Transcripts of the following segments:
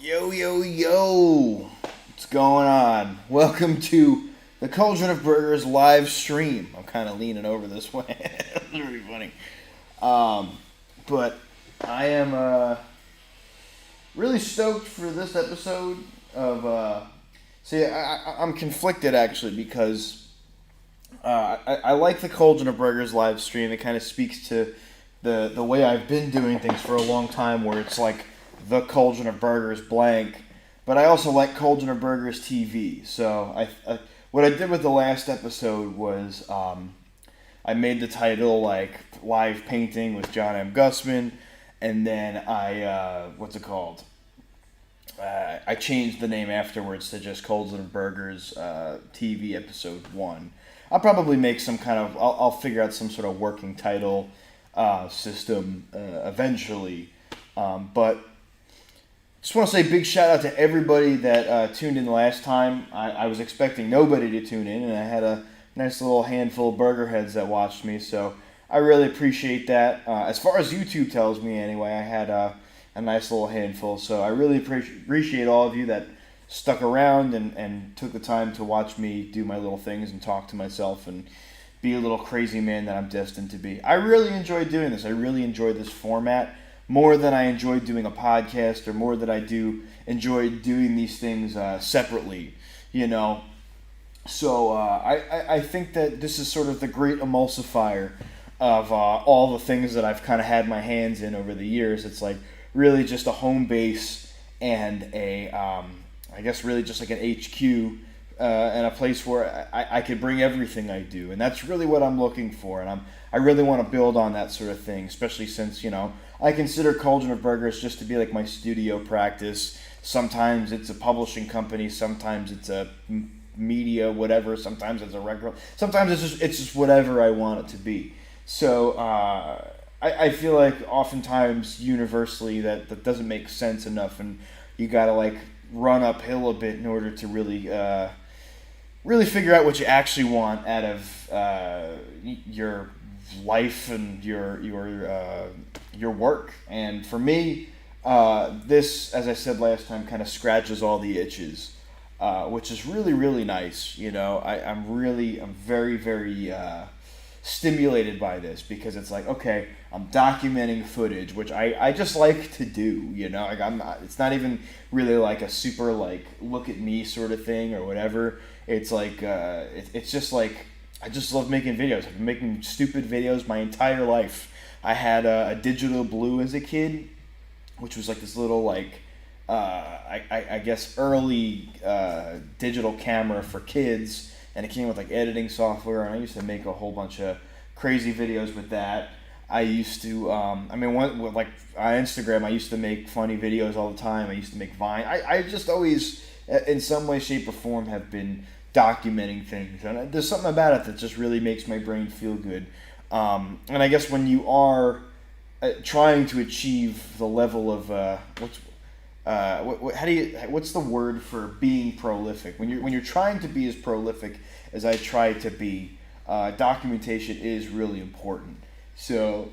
Yo, yo, yo! What's going on? Welcome to the Cauldron of Burgers live stream. I'm kind of leaning over this way. It's really funny. But I am really stoked for this episode of. I'm conflicted actually because I like the Cauldron of Burgers live stream. It kind of speaks to the way I've been doing things for a long time, where it's like the Cauldron of Burgers blank. But I also like Cauldron of Burgers TV. So what I did with the last episode was I made the title like Live Painting with John M. Gussman, and then I changed the name afterwards to just Cauldron of Burgers TV Episode 1. I'll probably make some kind of, I'll figure out some sort of working title system eventually. But just want to say big shout out to everybody that tuned in last time. I was expecting nobody to tune in, and I had a nice little handful of burger heads that watched me, so I really appreciate that. As far as YouTube tells me anyway, I had a nice little handful, so I really appreciate all of you that stuck around and took the time to watch me do my little things and talk to myself and be a little crazy man that I'm destined to be. I really enjoy doing this. I really enjoy this format more than I enjoy doing a podcast, or more than I enjoy doing these things separately, you know. So I think that this is sort of the great emulsifier of all the things that I've kind of had my hands in over the years. It's like really just a home base and I guess really just like an HQ and a place where I could bring everything I do. And that's really what I'm looking for. And I really want to build on that sort of thing, especially since, you know, I consider Cauldron of Burgers just to be like my studio practice. Sometimes it's a publishing company, sometimes it's a media, whatever, sometimes it's a record, sometimes it's just whatever I want it to be. So I feel like oftentimes universally that doesn't make sense enough, and you gotta like run uphill a bit in order to really figure out what you actually want out of your life and your work. And for me, this, as I said last time, kind of scratches all the itches, which is really, really nice. You know, I'm very, very stimulated by this, because it's like, okay, I'm documenting footage, which I just like to do, you know. Like it's not even really like a super like look at me sort of thing or whatever. It's like it's just like I just love making videos. I've been making stupid videos my entire life. I had a digital blue as a kid, which was like this little like I guess early digital camera for kids, and it came with like editing software, and I used to make a whole bunch of crazy videos with that. I used to, on Instagram, I used to make funny videos all the time. I used to make Vine. I just always, in some way, shape, or form, have been documenting things. And there's something about it that just really makes my brain feel good. And I guess when you are trying to achieve the level of, what's the word for being prolific? When you're trying to be as prolific as I try to be, documentation is really important. So,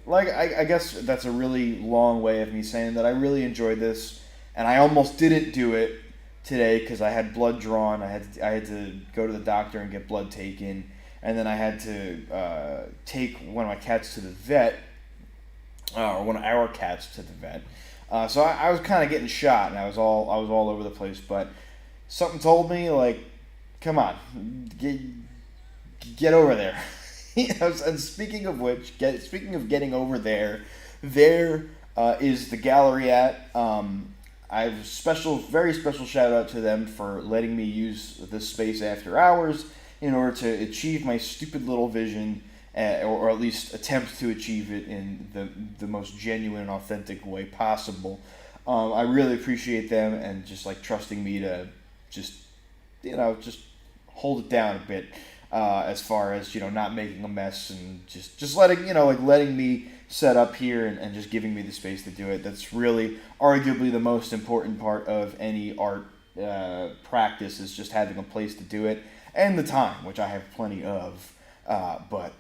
I guess that's a really long way of me saying that I really enjoyed this, and I almost didn't do it today because I had blood drawn. I had to go to the doctor and get blood taken, and then I had to take one of my cats to the vet, or one of our cats to the vet. So I was kind of getting shot, and I was all over the place. But something told me, like, come on, get over there. And speaking of which, speaking of getting over there, is the gallery at. I have very special shout out to them for letting me use this space after hours in order to achieve my stupid little vision, or at least attempt to achieve it in the most genuine and authentic way possible. I really appreciate them, and just like trusting me to just hold it down a bit. As far as, you know, not making a mess, and just letting me set up here, and just giving me the space to do it. That's really arguably the most important part of any art practice, is just having a place to do it, and the time, which I have plenty of, but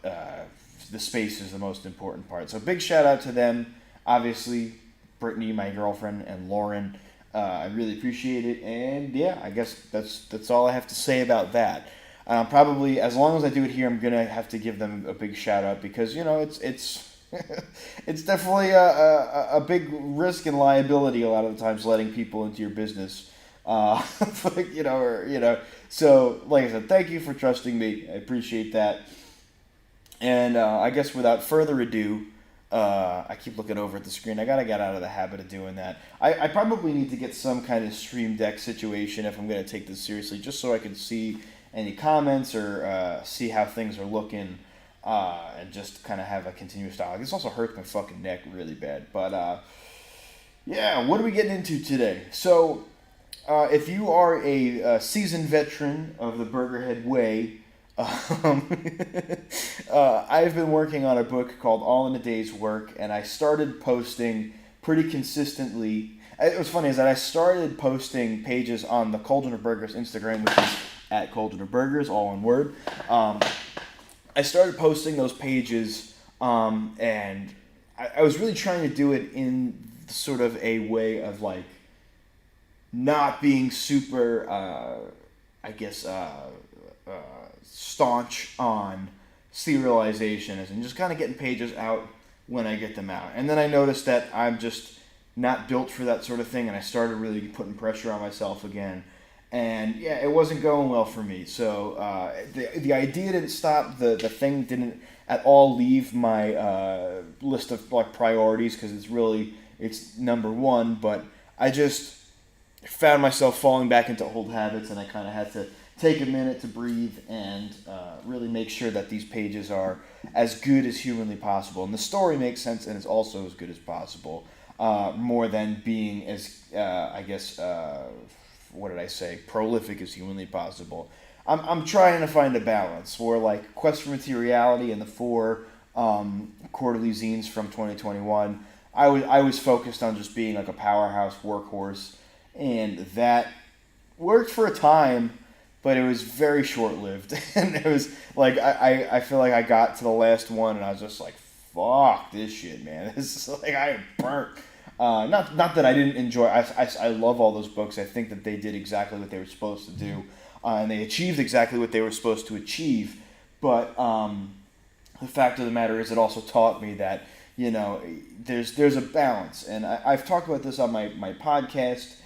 the space is the most important part. So big shout out to them, obviously, Brittany, my girlfriend, and Lauren. I really appreciate it, and yeah, I guess that's all I have to say about that. Probably, as long as I do it here, I'm gonna have to give them a big shout out because it's it's definitely a big risk and liability a lot of the times letting people into your business. So like I said, thank you for trusting me. I appreciate that. And I guess without further ado, I keep looking over at the screen. I gotta get out of the habit of doing that. I probably need to get some kind of stream deck situation if I'm gonna take this seriously, just so I can see any comments or see how things are looking, and just kind of have a continuous dialogue. This also hurts my fucking neck really bad. But yeah, what are we getting into today? So, if you are a seasoned veteran of the Burgerhead Way, I've been working on a book called All in a Day's Work, and I started posting pretty consistently. It was funny is that I started posting pages on the Cauldron of Burgers Instagram, which is at Cauldron of Burgers, all one word. I started posting those pages, and I was really trying to do it in sort of a way of like not being super, I guess, staunch on serialization and just kind of getting pages out when I get them out. And then I noticed that I'm just not built for that sort of thing, and I started really putting pressure on myself again. And yeah, it wasn't going well for me. So the idea didn't stop. The thing didn't at all leave my list of like priorities because it's number one. But I just found myself falling back into old habits, and I kind of had to take a minute to breathe and really make sure that these pages are as good as humanly possible. And the story makes sense and it's also as good as possible, more than being as, what did I say, prolific as humanly possible. I'm trying to find a balance where, like, Quest for Materiality and the 4 quarterly zines from 2021, I was focused on just being, like, a powerhouse workhorse, and that worked for a time, but it was very short-lived. And it was, like, I feel like I got to the last one, and I was just like, fuck this shit, man. This is, like, I am burnt. Not that I didn't enjoy. I love all those books. I think that they did exactly what they were supposed to do, and they achieved exactly what they were supposed to achieve. But the fact of the matter is, it also taught me that there's a balance, and I've talked about this on my podcast.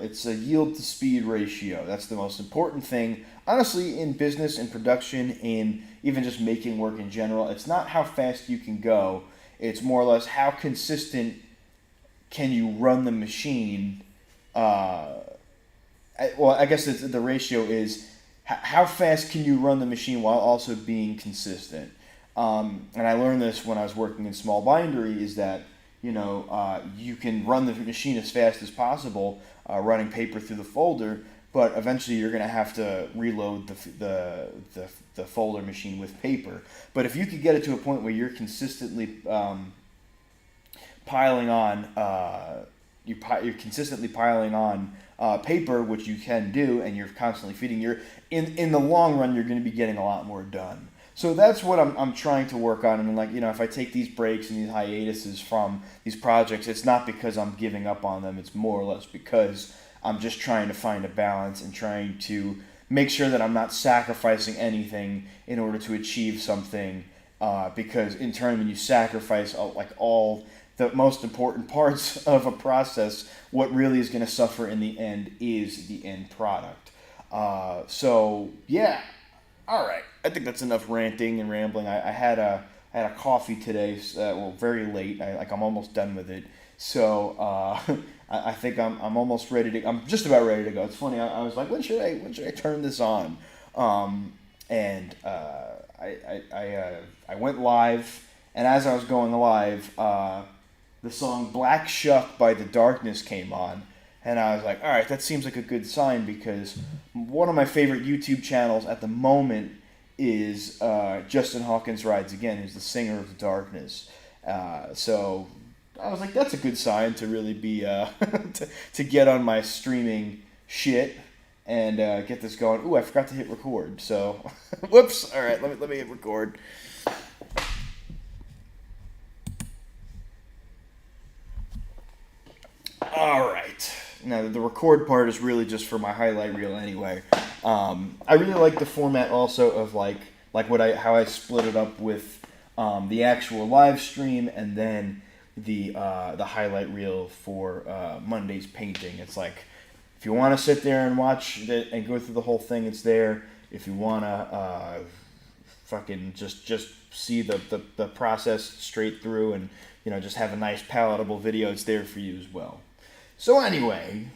It's a yield to speed ratio. That's the most important thing, honestly, in business and production, in even just making work in general. It's not how fast you can go. It's more or less how consistent can you run the machine. I guess the ratio is how fast can you run the machine while also being consistent. And I learned this when I was working in small bindery, is that you can run the machine as fast as possible, running paper through the folder, but eventually you're going to have to reload the folder machine with paper. But if you could get it to a point where you're consistently piling on, you're consistently piling on paper, which you can do, and you're constantly feeding, in the long run, you're going to be getting a lot more done. So that's what I'm trying to work on. And if I take these breaks and these hiatuses from these projects, it's not because I'm giving up on them. It's more or less because I'm just trying to find a balance and trying to make sure that I'm not sacrificing anything in order to achieve something. Because in turn, when you sacrifice all the most important parts of a process, what really is going to suffer in the end is the end product. So yeah. All right, I think that's enough ranting and rambling. I had a coffee today, very late. I'm almost done with it. So I think I'm almost ready to. I'm just about ready to go. It's funny. I was like, when should I turn this on? And I went live, and as I was going live, the song "Black Shuck" by The Darkness came on. And I was like, all right, that seems like a good sign, because one of my favorite YouTube channels at the moment is Justin Hawkins Rides Again, who's the singer of The Darkness. So I was like, that's a good sign to really be, to get on my streaming shit and get this going. Ooh, I forgot to hit record. So, whoops. All right, let me hit record. All right. Now, the record part is really just for my highlight reel anyway. I really like the format also of how I split it up with the actual live stream and then the highlight reel for Monday's painting. It's like, if you want to sit there and watch it and go through the whole thing, it's there. If you want to fucking just see the process straight through and, just have a nice palatable video, it's there for you as well. So anyway,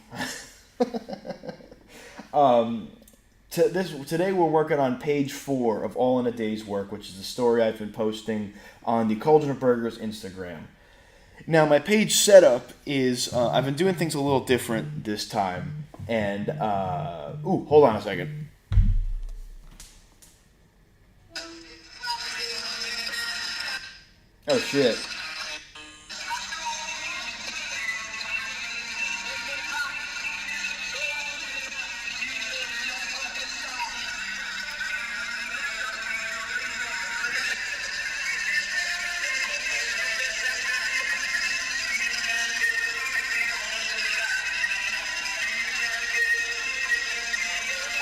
today we're working on page 4 of All in a Day's Work, which is the story I've been posting on the Cauldron of Burgers Instagram. Now, my page setup is, I've been doing things a little different this time, and, hold on a second. Oh, shit.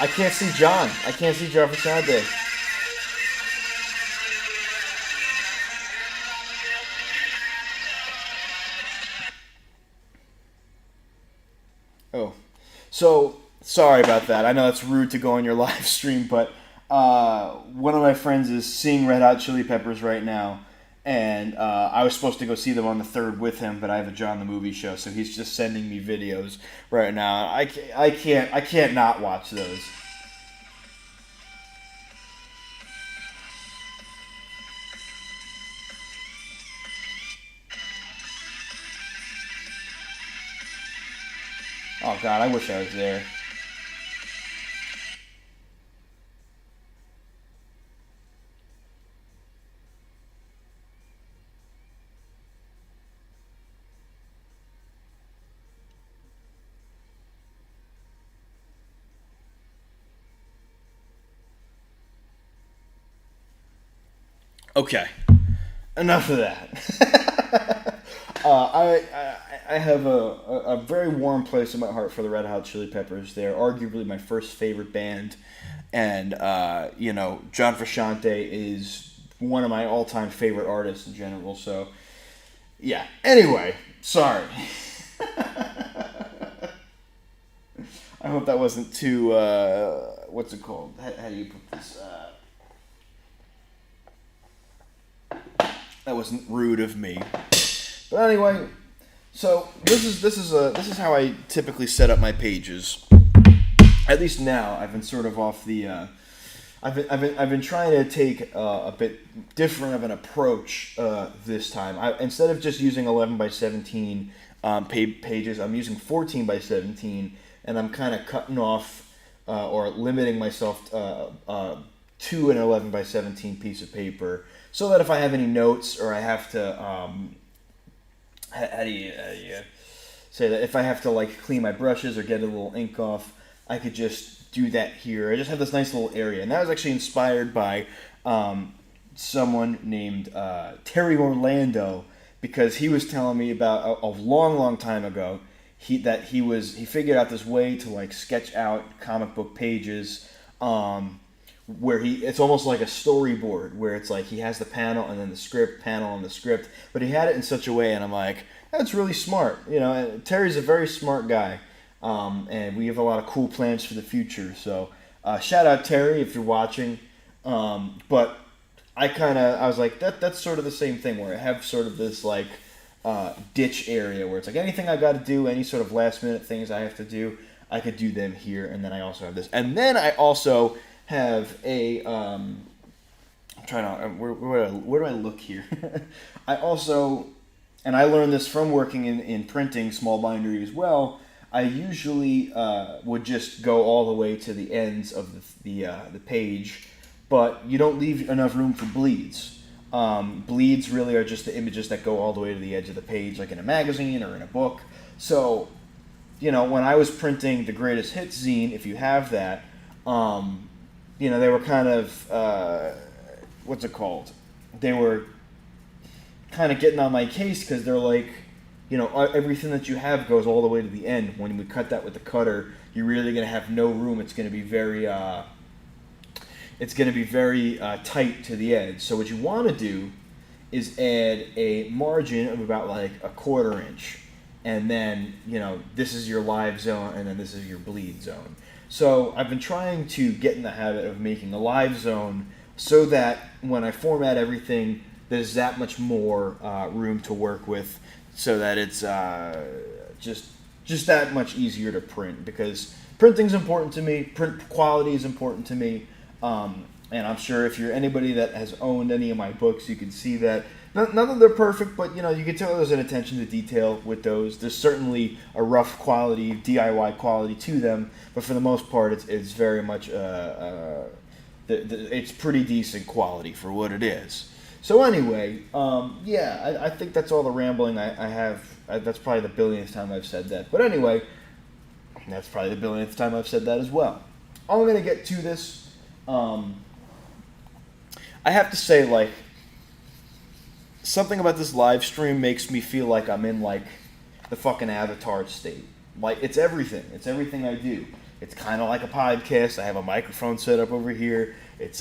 I can't see John. I can't see John Frusciante. Oh. So, sorry about that. I know it's rude to go on your live stream, but one of my friends is seeing Red Hot Chili Peppers right now, and I was supposed to go see them on the 3rd with him, but I have a John the Movie show, so he's just sending me videos right now. I can't not watch those. Oh God, I wish I was there. Okay, enough of that. I have a very warm place in my heart for the Red Hot Chili Peppers. They're arguably my first favorite band, and John Frusciante is one of my all-time favorite artists in general. So, yeah. Anyway, sorry. I hope that wasn't too what's it called? How do you put this? That wasn't rude of me. But anyway, so this is how I typically set up my pages. At least now, I've been sort of off the. I've been trying to take a bit different of an approach this time. Instead of just using 11 by 17 pages, I'm using 14 by 17, and I'm kind of cutting off or limiting myself to an 11 by 17 piece of paper, so that if I have any notes or I have to, how do you say that? If I have to like clean my brushes or get a little ink off, I could just do that here. I just have this nice little area, and that was actually inspired by someone named Terry Orlando, because he was telling me about a long time ago he figured out this way to like sketch out comic book pages. Where it's almost like a storyboard, where it's like he has the panel and then the script, panel and the script, but he had it in such a way, and I'm like, that's really smart. And Terry's a very smart guy, and we have a lot of cool plans for the future. So shout out Terry if you're watching. But I was like, that's sort of the same thing, where I have sort of this like ditch area where it's like anything I got to do, any sort of last minute things I have to do, I could do them here, and then I also have this, and then I also have a I'm trying to where do I look here? I also, and I learned this from working in printing small bindery as well. I usually would just go all the way to the ends of the page, but you don't leave enough room for bleeds. Bleeds really are just the images that go all the way to the edge of the page, like in a magazine or in a book. So, when I was printing the Greatest Hits zine, if you have that, they were kind of, what's it called? They were kind of getting on my case, because they're like, everything that you have goes all the way to the end. When we cut that with the cutter, you're really going to have no room. It's going to be very tight to the edge. So what you want to do is add a margin of about like a 1/4 inch. And then, this is your live zone, and then this is your bleed zone. So I've been trying to get in the habit of making a live zone so that when I format everything, there's that much more room to work with, so that it's just that much easier to print, because printing's important to me, print quality is important to me, and I'm sure if you're anybody that has owned any of my books, you can see that. None that they're perfect, but you can tell there's an attention to detail with those. There's certainly a rough quality, DIY quality to them, but for the most part, it's very much it's pretty decent quality for what it is. So anyway, I think that's all the rambling I have. That's probably the billionth time I've said that. But anyway, that's probably the billionth time I've said that as well. I'm gonna get to this. I have to say, like, something about this live stream makes me feel like I'm in, like, the fucking Avatar state. Like, it's everything. It's everything I do. It's kind of like a podcast. I have a microphone set up over here. It's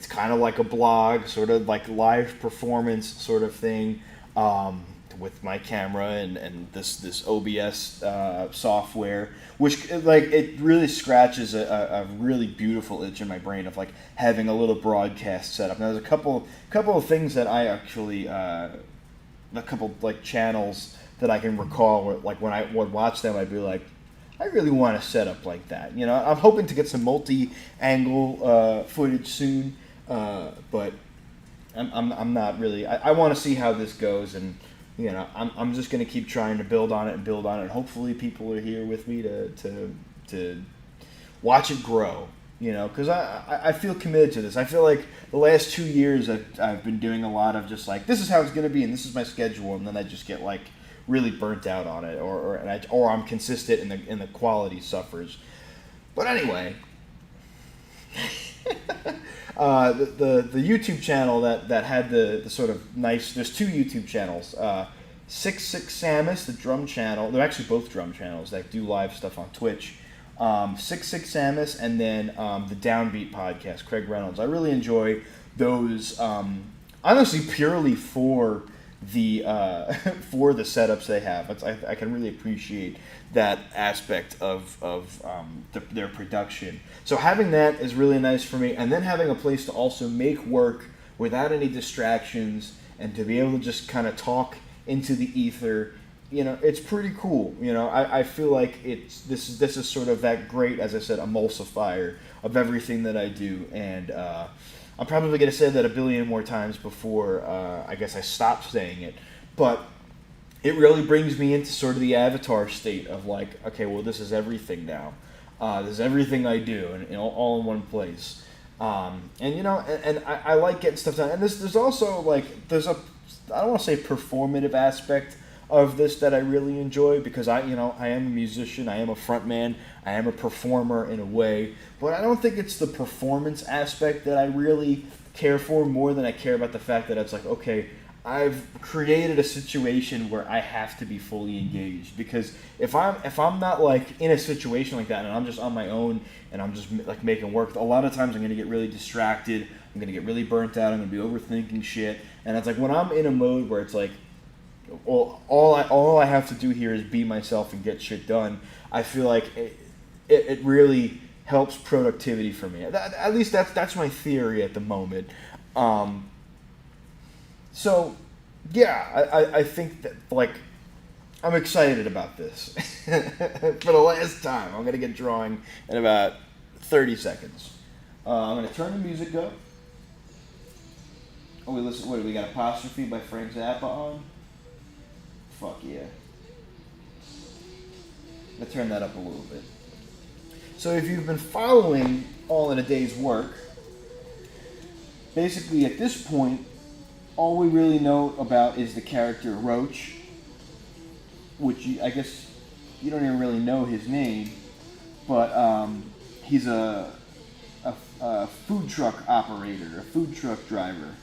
kind of like a blog, sort of like live performance sort of thing, with my camera and this OBS software, which, like, it really scratches a really beautiful itch in my brain of, like, having a little broadcast set up. Now, there's a couple of things that I actually a couple, like, channels that I can recall where, like, when I would watch them, I'd be like, I really want to set up like that. I'm hoping to get some multi-angle footage soon, but I'm not really. I want to see how this goes, and I'm just going to keep trying to build on it, and hopefully people are here with me to watch it grow. Because I feel committed to this. I feel like the last 2 years I've been doing a lot of just like, this is how it's going to be, and this is my schedule, and then I just get, like, really burnt out on it, or I'm consistent and the quality suffers. But anyway, the YouTube channel that had the sort of nice. There's 2 YouTube channels. 66 Samus, the drum channel. They're actually both drum channels that do live stuff on Twitch. 66 Samus, and then the Downbeat podcast, Craig Reynolds. I really enjoy those. Honestly, purely for the setups they have. I can really appreciate that aspect of their production. So having that is really nice for me, and then having a place to also make work without any distractions, and to be able to just kind of talk into the ether, it's pretty cool. I feel like this is sort of that great, as I said, emulsifier of everything that I do, and I'm probably going to say that a billion more times before I guess I stop saying it. But it really brings me into sort of the Avatar state of, like, okay, well, this is everything now. This is everything I do, and all in one place. And I like getting stuff done. And there's also, like, I don't want to say performative aspect of this that I really enjoy, because I am a musician, I am a frontman, I am a performer in a way, but I don't think it's the performance aspect that I really care for more than I care about the fact that it's like, okay, I've created a situation where I have to be fully engaged, because if I'm not, like, in a situation like that and I'm just on my own and I'm just, like, making work, a lot of times I'm going to get really distracted, I'm going to get really burnt out, I'm going to be overthinking shit, and it's like when I'm in a mode where it's like, well, all I have to do here is be myself and get shit done, I feel like it really helps productivity for me. At least that's my theory at the moment. So, yeah, I think that, like, I'm excited about this. For the last time, I'm going to get drawing in about 30 seconds. I'm going to turn the music up. Oh, what do we got? Apostrophe by Frank Zappa on? Fuck yeah. I'm going to turn that up a little bit. So if you've been following All in a Day's work, basically at this point, all we really know about is the character Roach, which I guess you don't even really know his name, but he's a food truck operator, a food truck driver.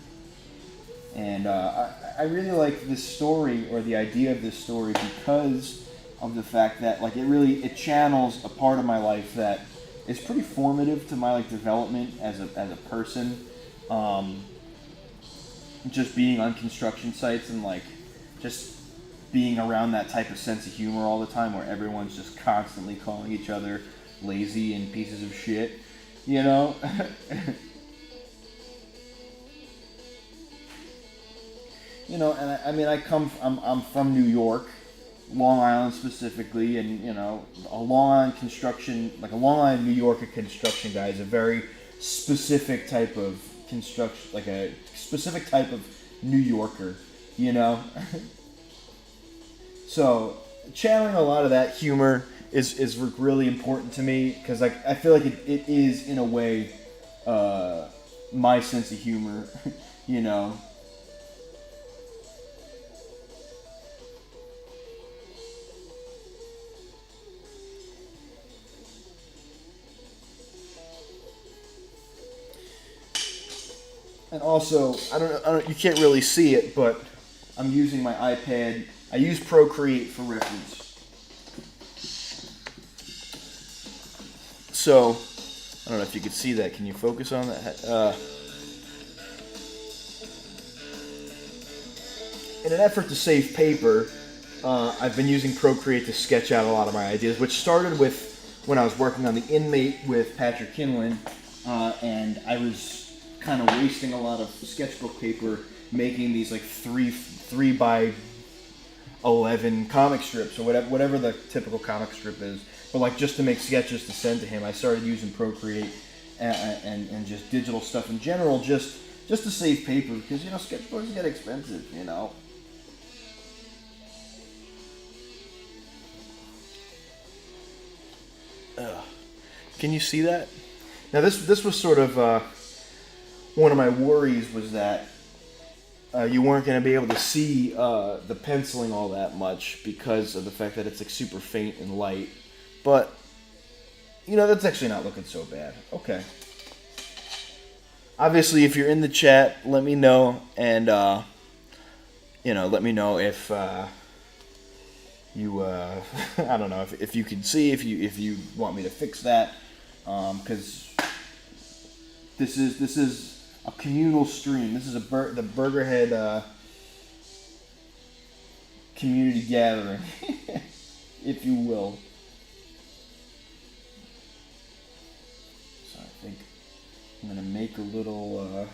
And I really like this story, or the idea of this story, because of the fact that like it channels a part of my life that is pretty formative to my like development as a person. Um, just being on construction sites and like just being around that type of sense of humor all the time, where everyone's just constantly calling each other lazy and pieces of shit, you know. You know, and I mean, I'm from New York, Long Island specifically, and you know, a Long Island construction, like a Long Island, New Yorker construction guy is a very specific type of construction, like a specific type of New Yorker, you know. So channeling a lot of that humor is really important to me, because like I feel like it is in a way my sense of humor, you know. And also, I don't, you can't really see it, but I'm using my iPad. I use Procreate for reference. So, I don't know if you can see that. Can you focus on that? In an effort to save paper, I've been using Procreate to sketch out a lot of my ideas, which started with when I was working on The Inmate with Patrick Kinlan, and I was kind of wasting a lot of sketchbook paper making these like three by 11 comic strips, or whatever the typical comic strip is. But like just to make sketches to send to him, I started using Procreate and just digital stuff in general, just to save paper, because you know sketchbooks get expensive, you know. Ugh. Can you see that? Now this was sort of one of my worries, was that you weren't going to be able to see the penciling all that much because of the fact that it's like super faint and light. But you know, that's actually not looking so bad. Okay. Obviously, if you're in the chat, let me know, and you know, let me know if you I don't know if you can see, if you want me to fix that, because this is a communal stream. This is the Burgerhead community gathering, if you will. So I think I'm gonna make a little.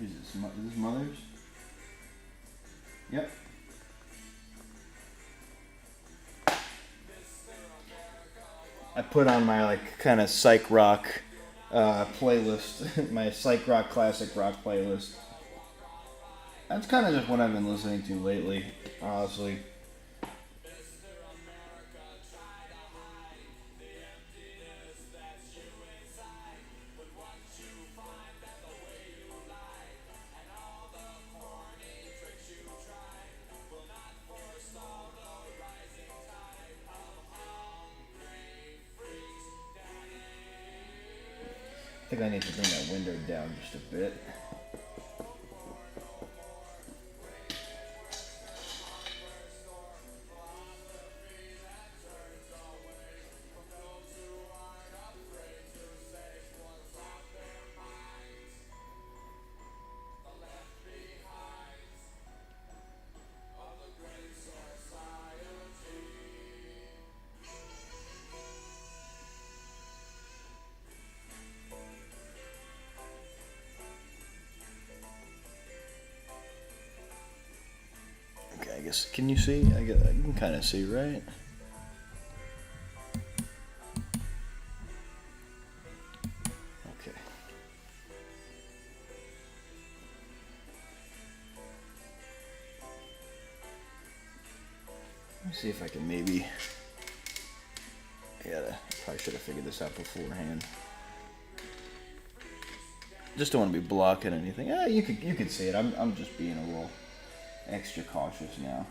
Who's this? Is this Mother's? Yep. I put on my like kind of psych rock playlist, my psych rock classic rock playlist. That's kind of just what I've been listening to lately, honestly. I think I need to bring that window down just a bit. guess. Can you see? I can kind of see, right? Okay. Let me see if I can maybe... I probably should have figured this out beforehand. Just don't want to be blocking anything. You could see it. I'm just being a little extra cautious now.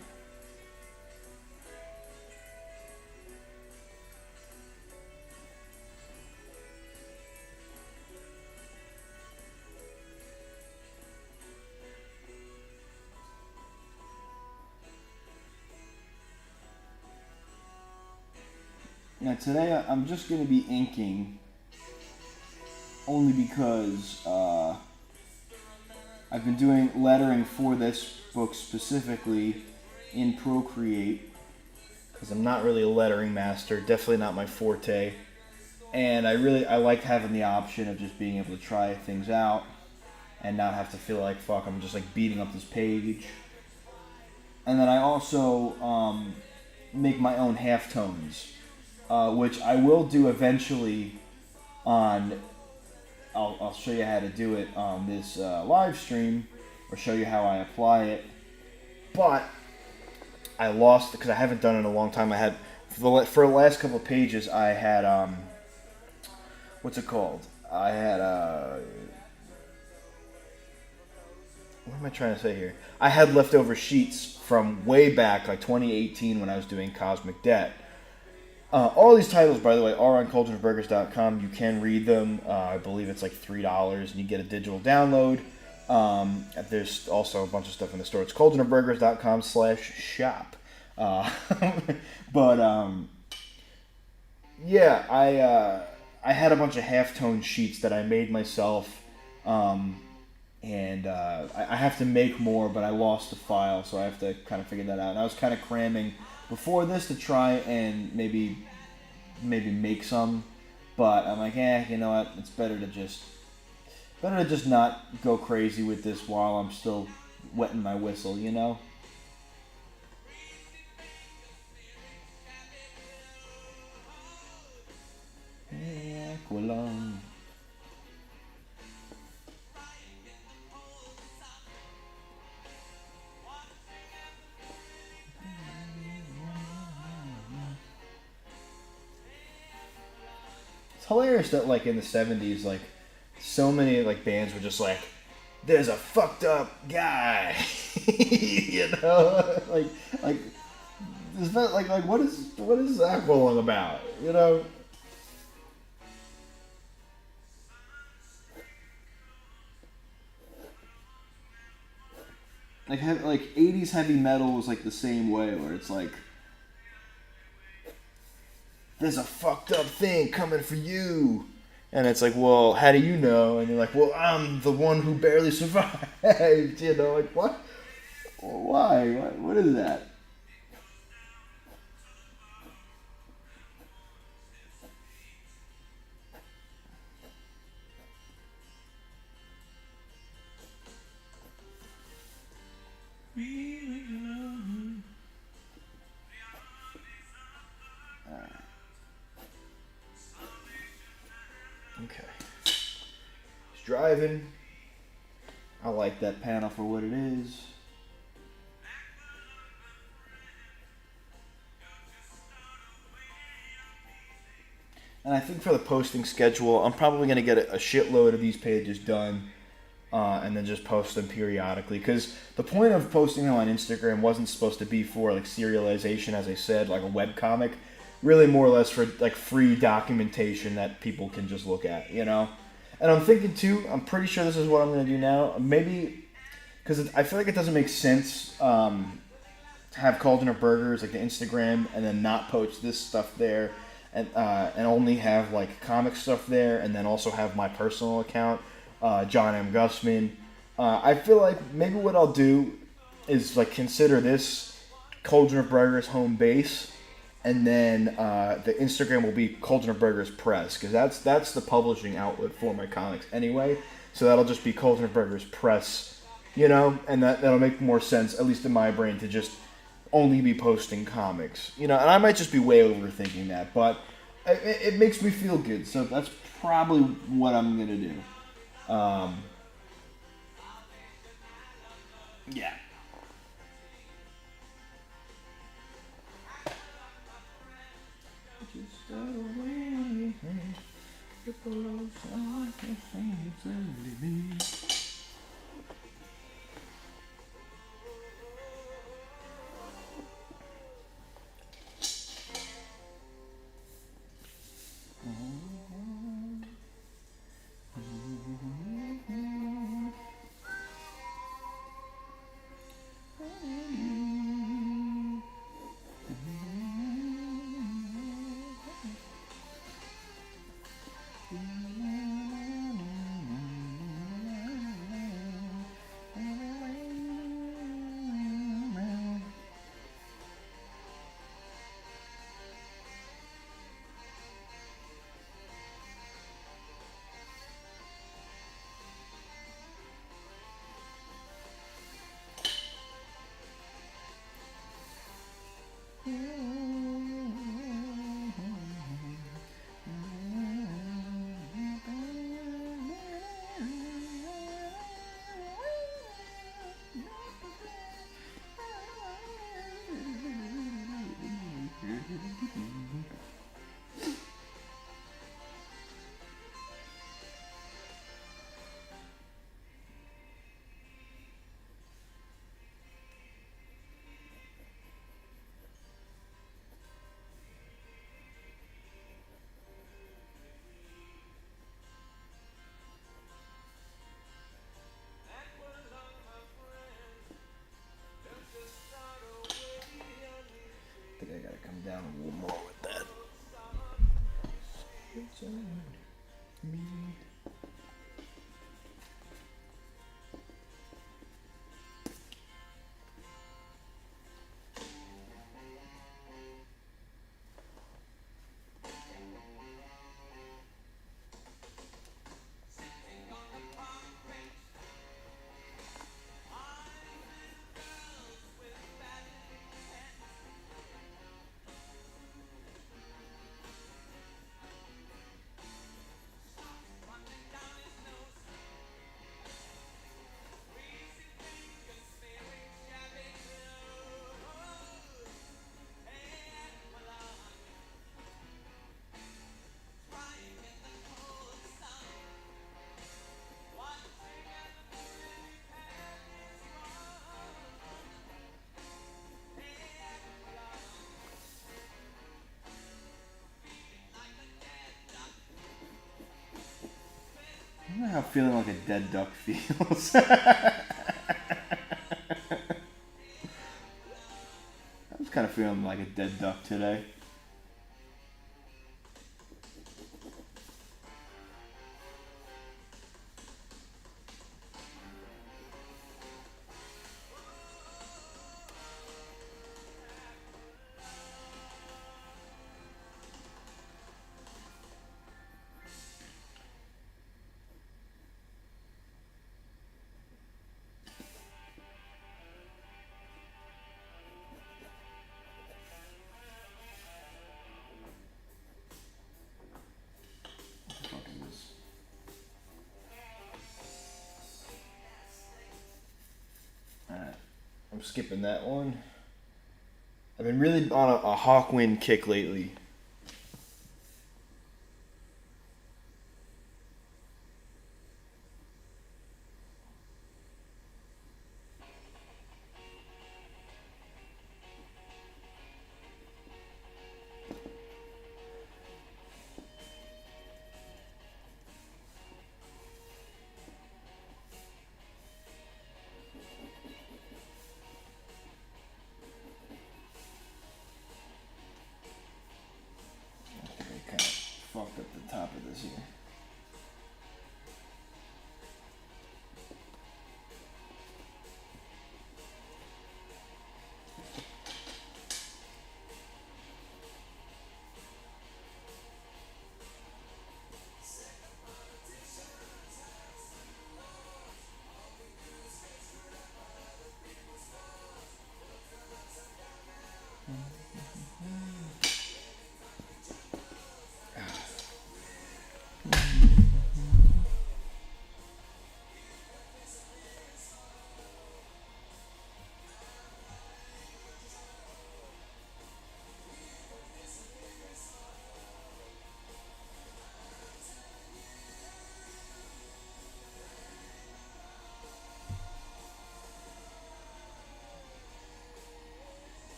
Now today I'm just going to be inking only because I've been doing lettering for this book specifically in Procreate because I'm not really a lettering master, definitely not my forte, and I like having the option of just being able to try things out and not have to feel like fuck I'm just like beating up this page. And then I also make my own halftones. Which I will do eventually on, I'll show you how to do it on this live stream, or show you how I apply it, but I lost, because I haven't done it in a long time. I had, for the last couple of pages, I had, what's it called? I had, what am I trying to say here? I had leftover sheets from way back, like 2018, when I was doing Cosmic Debt. All these titles, by the way, are on CauldronOfBurgers.com. You can read them. I believe it's like $3, and you get a digital download. There's also a bunch of stuff in the store. It's CauldronOfBurgers.com/shop. Yeah, I had a bunch of halftone sheets that I made myself, and I have to make more, but I lost the file, so I have to kind of figure that out. And I was kind of cramming before this to try and maybe make some, but I'm like, you know what? It's better to just not go crazy with this while I'm still wetting my whistle, you know? It's hilarious that, like, in the 70s, like, so many, like, bands were just like, there's a fucked up guy, you know? like, is that, like, what is Aqualung about, you know? Like 80s heavy metal was, like, the same way, where it's like, there's a fucked up thing coming for you. And it's like, well, how do you know? And you're like, well, I'm the one who barely survived. You know, like, what? Why? What is that? Okay. He's driving. I like that panel for what it is. And I think for the posting schedule, I'm probably going to get a shitload of these pages done and then just post them periodically. Because the point of posting them on Instagram wasn't supposed to be for like serialization, as I said, like a webcomic. Really more or less for like free documentation that people can just look at, you know? And I'm thinking too, I'm pretty sure this is what I'm going to do now. Maybe, because I feel like it doesn't make sense to have Cauldron of Burgers, like the Instagram, and then not post this stuff there. And only have like comic stuff there, and then also have my personal account, John M. Gussman. I feel like maybe what I'll do is like consider this Cauldron of Burgers home base, and then the Instagram will be Cauldron of Burgers Press, because that's the publishing outlet for my comics anyway. So that'll just be Cauldron of Burgers Press, you know, and that'll make more sense, at least in my brain, to just only be posting comics. You know, and I might just be way overthinking that, but it makes me feel good. So that's probably what I'm gonna do. Um, yeah. I think I gotta come down a little more with that. I don't know how feeling like a dead duck feels. I was kind of feeling like a dead duck today. Alright, I'm skipping that one. I've been really on a Hawkwind kick lately. I think I kind of fucked up the top of this here.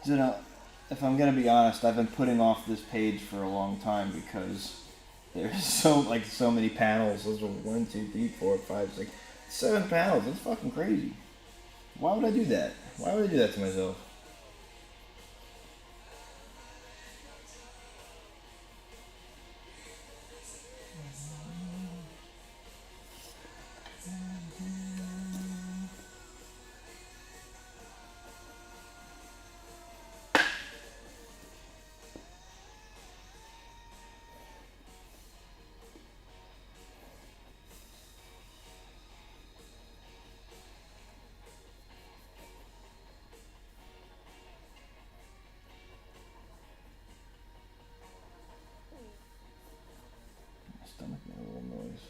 You know, if I'm gonna be honest, I've been putting off this page for a long time because there's so many panels. Those are 1, 2, 3, 4, 5, 6, 7 panels. That's fucking crazy. Why would I do that? Why would I do that to myself? My stomach made a little noise.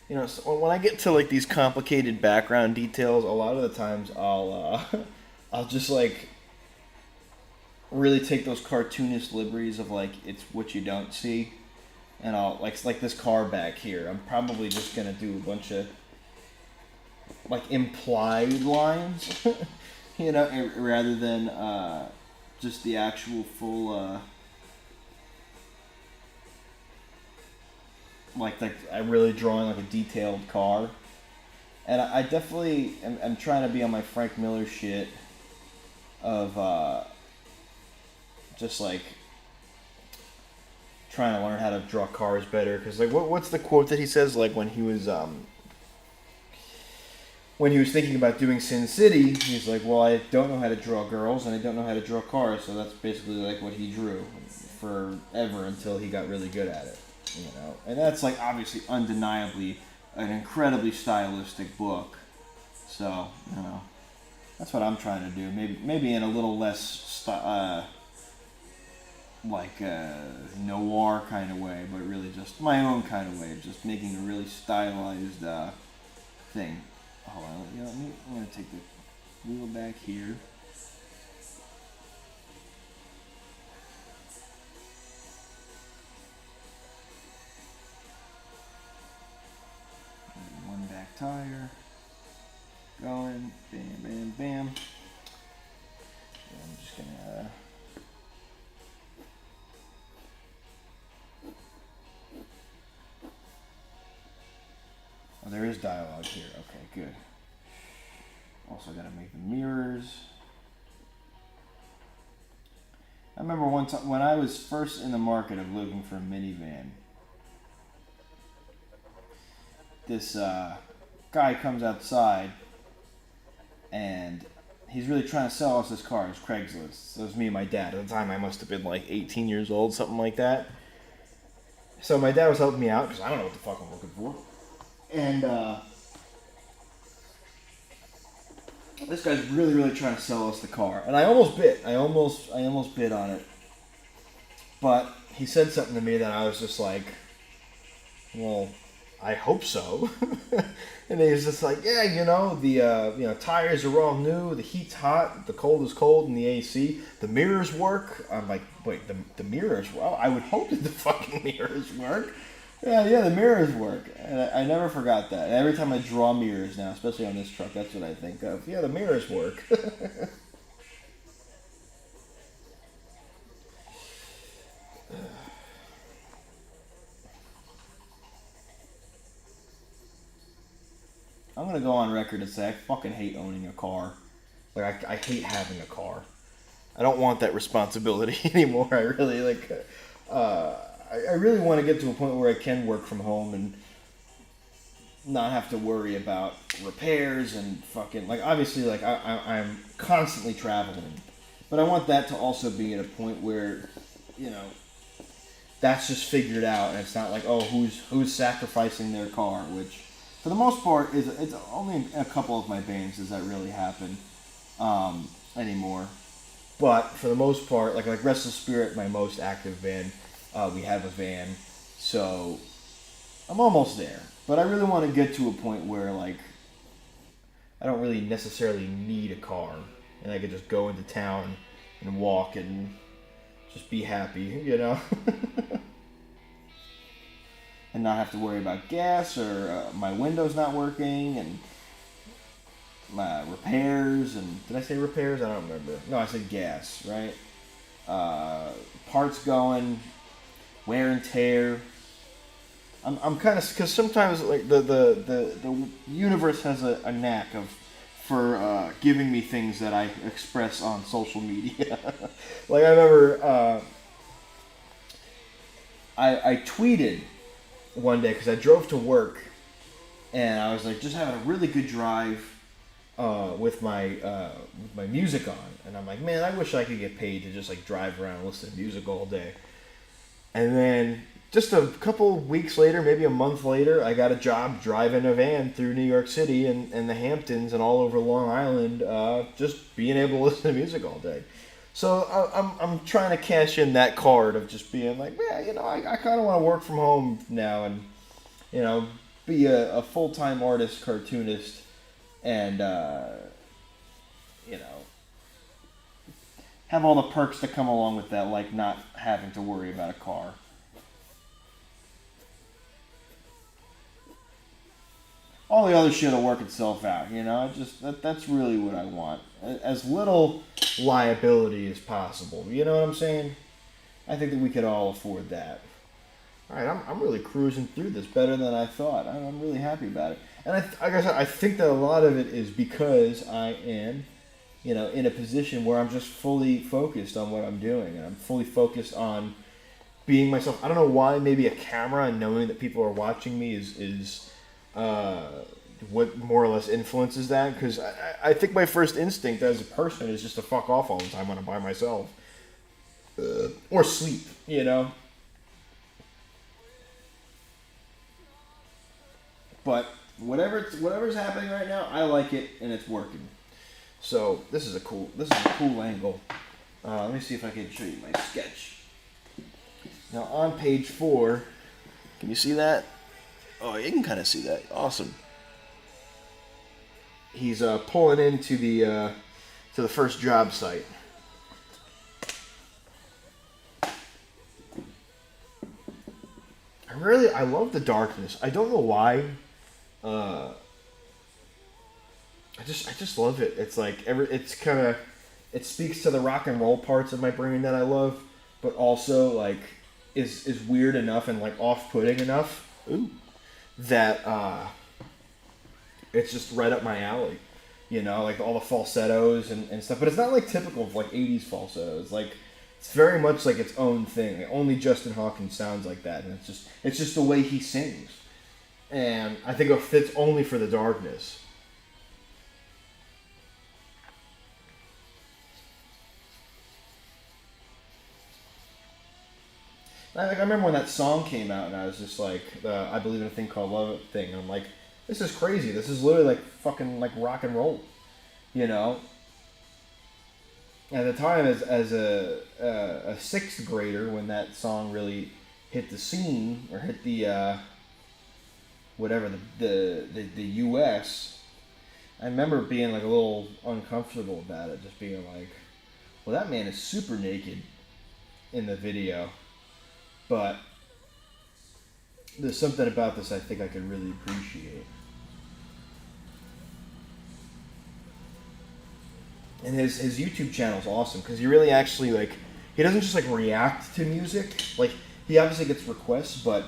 You know, so when I get to like these complicated background details, a lot of the times I'll just like really take those cartoonist liberties of like it's what you don't see, and I'll like this car back here. I'm probably just gonna do a bunch of like implied lines, you know, rather than just the actual full like I'm really drawing like a detailed car. And I definitely am trying to be on my Frank Miller shit of just like trying to learn how to draw cars better. Because like what's the quote that he says like when he was thinking about doing Sin City, he's like, well, I don't know how to draw girls and I don't know how to draw cars, so that's basically like what he drew forever until he got really good at it, you know. And that's like obviously undeniably an incredibly stylistic book. So, you know, that's what I'm trying to do. Maybe in a little less noir kind of way, but really just my own kind of way, just making a really stylized thing. Hold on, you know, I'm gonna take the wheel back here. One back tire. Going, bam, bam, bam. And I'm just gonna. Oh, there is dialogue here. Okay, good. Also, gotta make the mirrors. I remember one time when I was first in the market of looking for a minivan. This guy comes outside, and he's really trying to sell us this car. It was Craigslist. So it was me and my dad. At the time, I must have been like 18 years old, something like that. So my dad was helping me out because I don't know what the fuck I'm looking for. And this guy's really, really trying to sell us the car, and I almost bid. I almost bid on it, but he said something to me that I was just like, "Well, I hope so." And he was just like, "Yeah, you know, the tires are all new, the heat's hot, the cold is cold in the AC, the mirrors work." I'm like, "Wait, the mirrors? Well, I would hope that the fucking mirrors work." Yeah, the mirrors work. And I never forgot that. And every time I draw mirrors now, especially on this truck, that's what I think of. Yeah, the mirrors work. I'm going to go on record and say I fucking hate owning a car. Like, I hate having a car. I don't want that responsibility anymore. I really, I really want to get to a point where I can work from home and not have to worry about repairs and fucking, like, obviously, like, I'm constantly traveling, but I want that to also be at a point where, you know, that's just figured out, and it's not like, oh, who's sacrificing their car, which, for the most part, it's only a couple of my bands does that really happen anymore, but for the most part, like Restless Spirit, my most active band, we have a van, so I'm almost there, but I really want to get to a point where like I don't really necessarily need a car, and I could just go into town and walk and just be happy, and not have to worry about gas or my window's not working and my repairs. And did I say repairs? I don't remember. No, I said gas, right? Parts going, wear and tear. I'm kind of, because sometimes like the universe has a knack of for giving me things that I express on social media. Like I remember I tweeted one day because I drove to work and I was like just having a really good drive with my music on, and I'm like, man, I wish I could get paid to just like drive around and listen to music all day. And then just a couple weeks later, maybe a month later, I got a job driving a van through New York City and the Hamptons and all over Long Island, just being able to listen to music all day. So I'm trying to cash in that card of just being like, man, I kind of want to work from home now and, be a full-time artist, cartoonist, and, have all the perks that come along with that, like not having to worry about a car. All the other shit will work itself out, that's really what I want. As little liability as possible, you know what I'm saying? I think that we could all afford that. Alright, I'm really cruising through this better than I thought. I'm really happy about it. And like I said, I think that a lot of it is because I am, in a position where I'm just fully focused on what I'm doing. And I'm fully focused on being myself. I don't know why, maybe a camera and knowing that people are watching me is what more or less influences that. Because I think my first instinct as a person is just to fuck off all the time when I'm by myself. Or sleep, But whatever's happening right now, I like it and it's working. So this is a cool angle. Let me see if I can show you my sketch. Now on page 4, can you see that? Oh, you can kind of see that. Awesome. He's pulling into the first job site. I love the darkness. I don't know why. I just love it. It's like it speaks to the rock and roll parts of my brain that I love, but also like is weird enough and like off-putting enough. Ooh. That it's just right up my alley. Like all the falsettos and stuff. But it's not like typical of like 80s falsettos. Like it's very much like its own thing. Like, only Justin Hawkins sounds like that, and it's just the way he sings. And I think it fits only for the darkness. I remember when that song came out, and I was just like, I Believe in a Thing Called Love thing. And I'm like, this is crazy. This is literally like fucking like rock and roll, At the time, as a sixth grader, when that song really hit the scene or hit the whatever the U.S., I remember being like a little uncomfortable about it, just being like, well, that man is super naked in the video, but there's something about this I think I could really appreciate. And his YouTube channel is awesome because he really actually like, he doesn't just like react to music. Like he obviously gets requests, but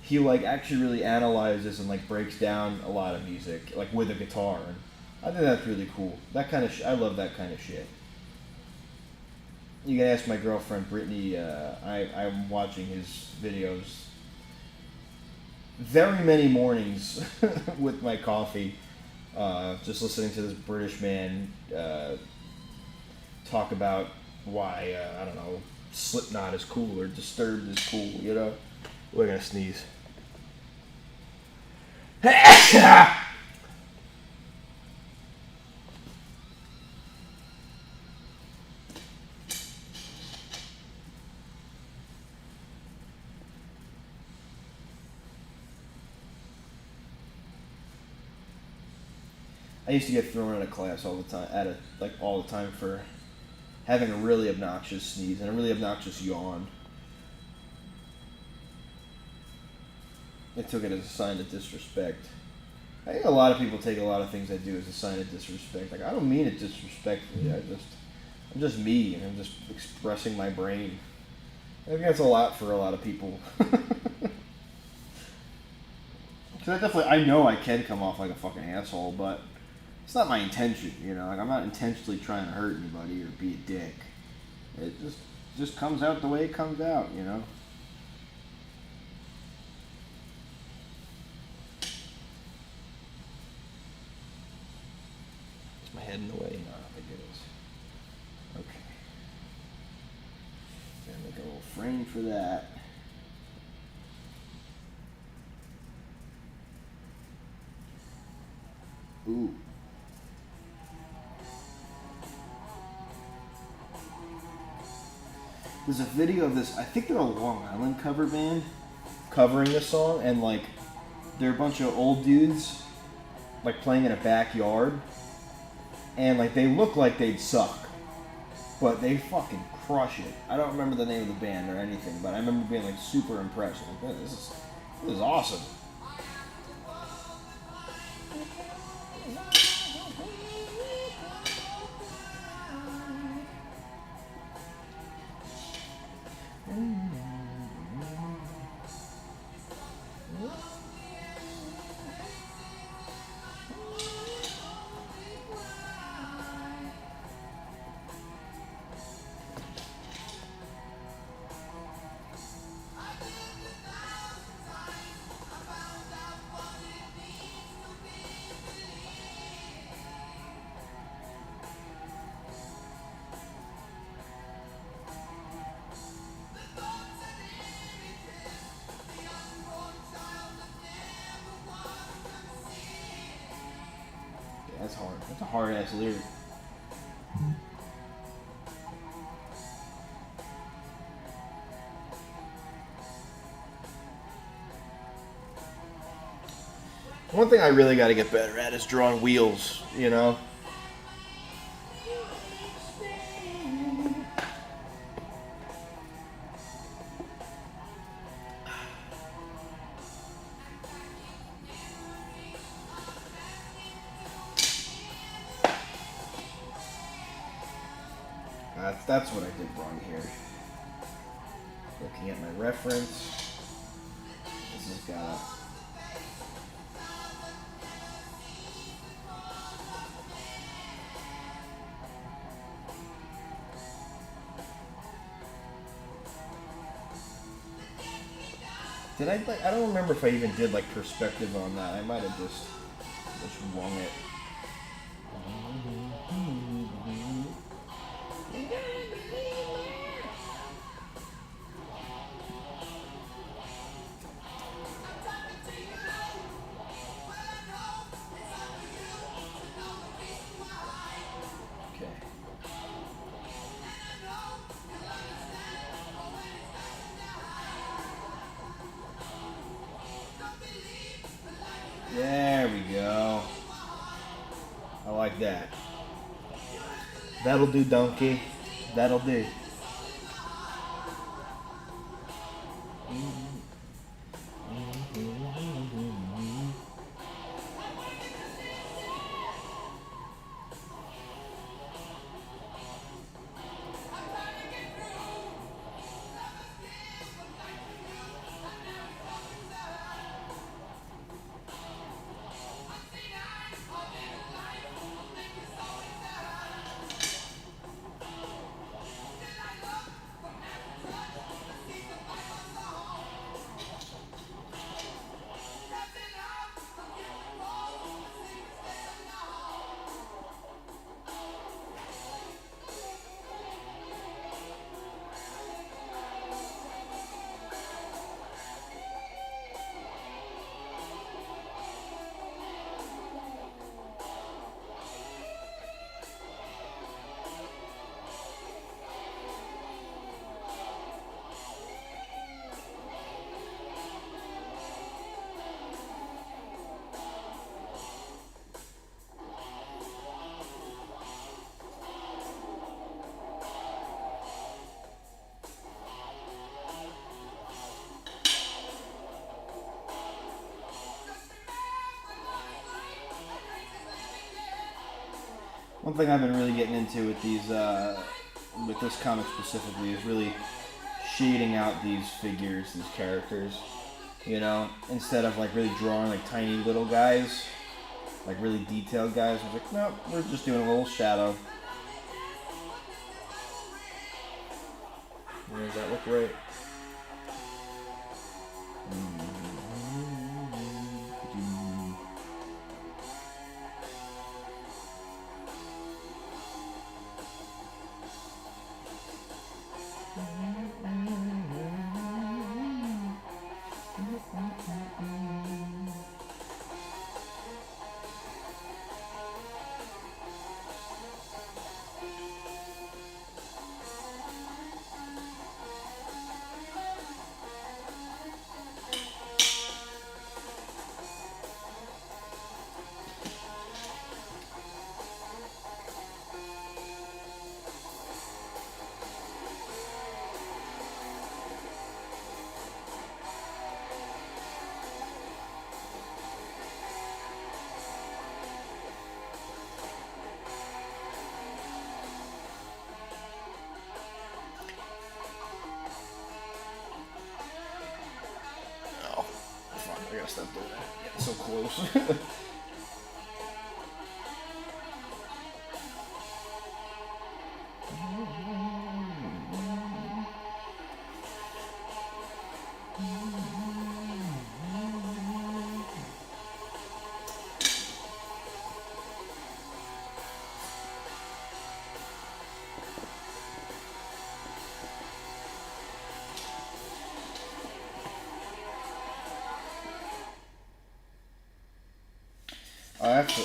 he like actually really analyzes and like breaks down a lot of music like with a guitar. And I think that's really cool. That kind of I love that kind of shit. You can ask my girlfriend Brittany. I'm watching his videos very many mornings with my coffee. Just listening to this British man talk about why, I don't know, Slipknot is cool or Disturbed is cool, We're gonna sneeze. I used to get thrown out of class all the time, all the time for having a really obnoxious sneeze and a really obnoxious yawn. They took it as a sign of disrespect. I think a lot of people take a lot of things I do as a sign of disrespect. Like, I don't mean it disrespectfully. I'm just me, and I'm just expressing my brain. I think that's a lot for a lot of people. Because I know I can come off like a fucking asshole, but it's not my intention, you know. Like, I'm not intentionally trying to hurt anybody or be a dick. It just comes out the way it comes out, you know. Is my head in the way? No, I don't think it is. Okay. Gotta make a little frame for that. Ooh. There's a video of this, I think they're a Long Island cover band covering this song, and like they're a bunch of old dudes like playing in a backyard, and like they look like they'd suck, but they fucking crush it. I don't remember the name of the band or anything, but I remember being like super impressed. Like, this is awesome. That's hard. That's a hard ass lyric. One thing I really got to get better at is drawing wheels, you know? That's what I did wrong here. Looking at my reference. This has got... Did I don't remember if I even did like perspective on that. I might have just wrung it. There we go. I like that. That'll do, donkey. That'll do. One thing I've been really getting into with these, with this comic specifically, is really shading out these figures, these characters. You know, instead of like really drawing like tiny little guys, like really detailed guys. I was like, no, we're just doing a little shadow. Does that look right? I gotta stop doing that. Getting so close. I have to.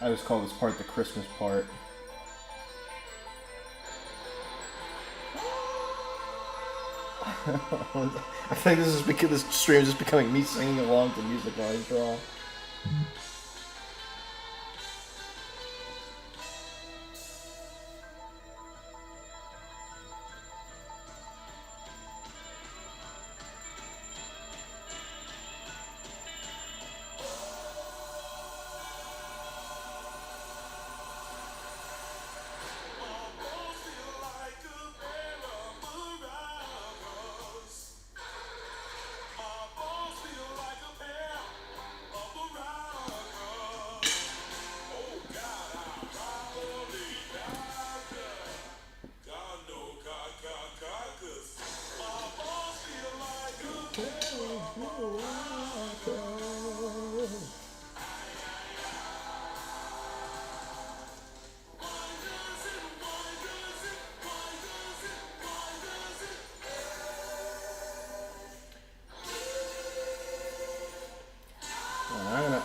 I always call this part the Christmas part. I think this is because this stream is just becoming me singing along to music while I draw.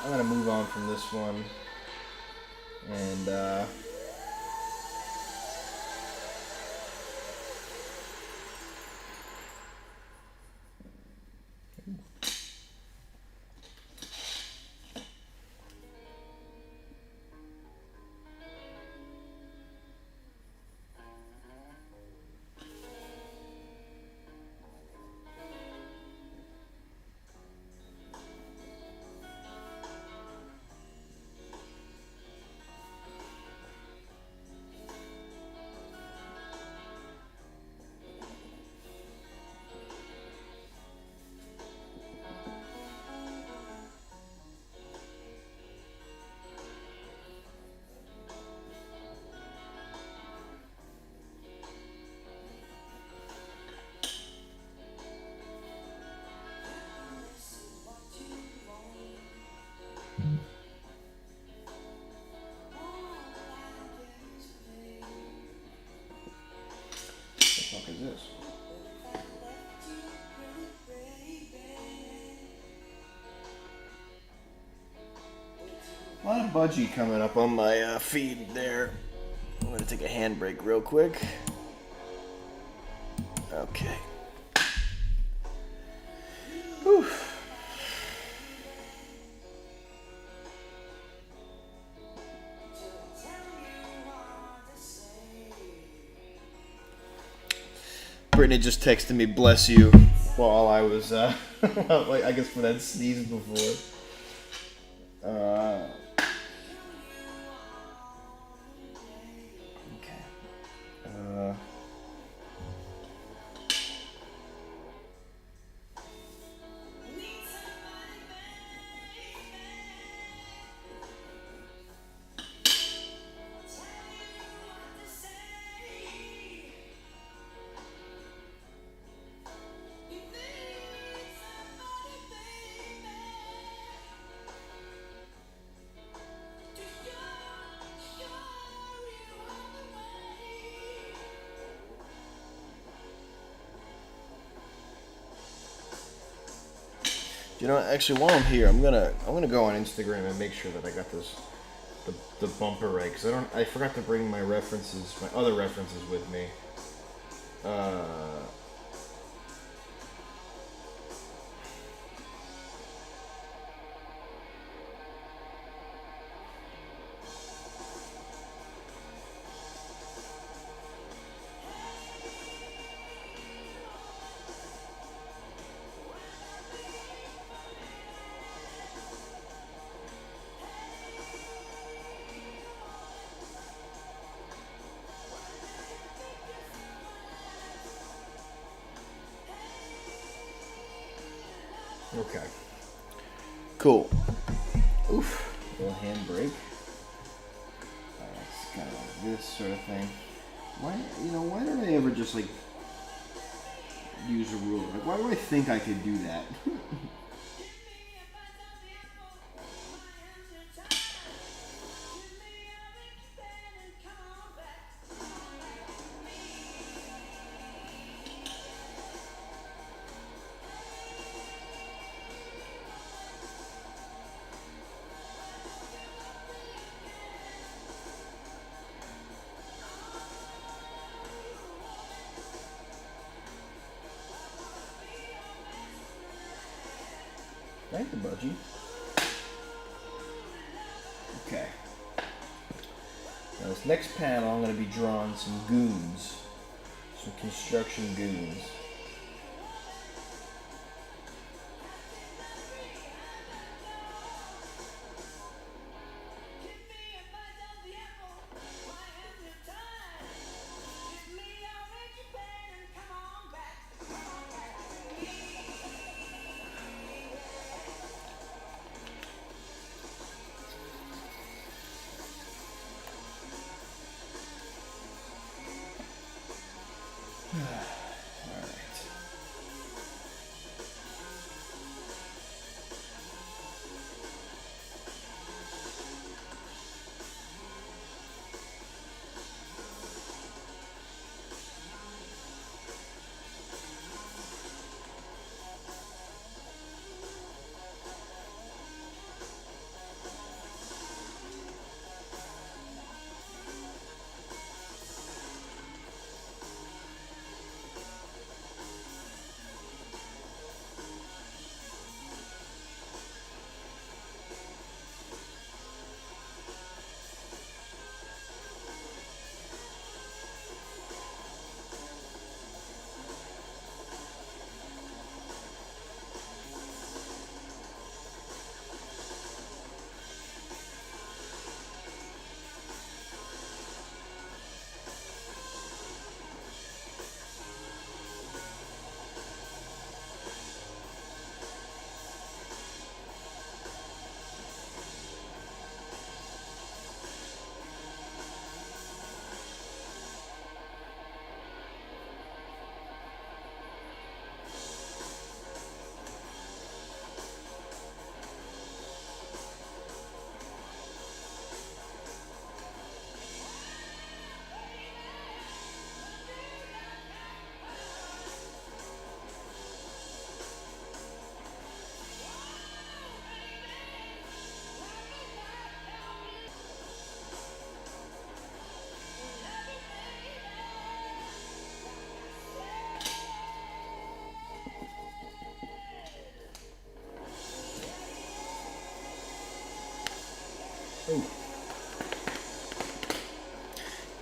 I'm gonna move on from this one, and A lot of budgie coming up on my feed there. I'm going to take a handbrake real quick. Okay. Whew. Brittany just texted me, bless you, while I was, like, I guess when I'd sneezed before. Okay. You know, actually, while I'm here, I'm gonna go on Instagram and make sure that I got the bumper right, because I forgot to bring my other references with me. Okay. Cool. Oof. Little handbrake. It's kind of like this sort of thing. Why don't I ever just, like, use a ruler? Like, why do I think I could do that? Thank you, Budgie. Okay. Now this next panel, I'm going to be drawing some goons. Some construction goons. Alright.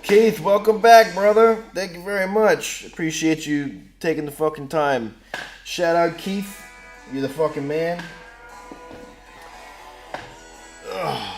Keith, welcome back, brother. Thank you very much. Appreciate you taking the fucking time. Shout out, Keith. You're the fucking man. Ugh.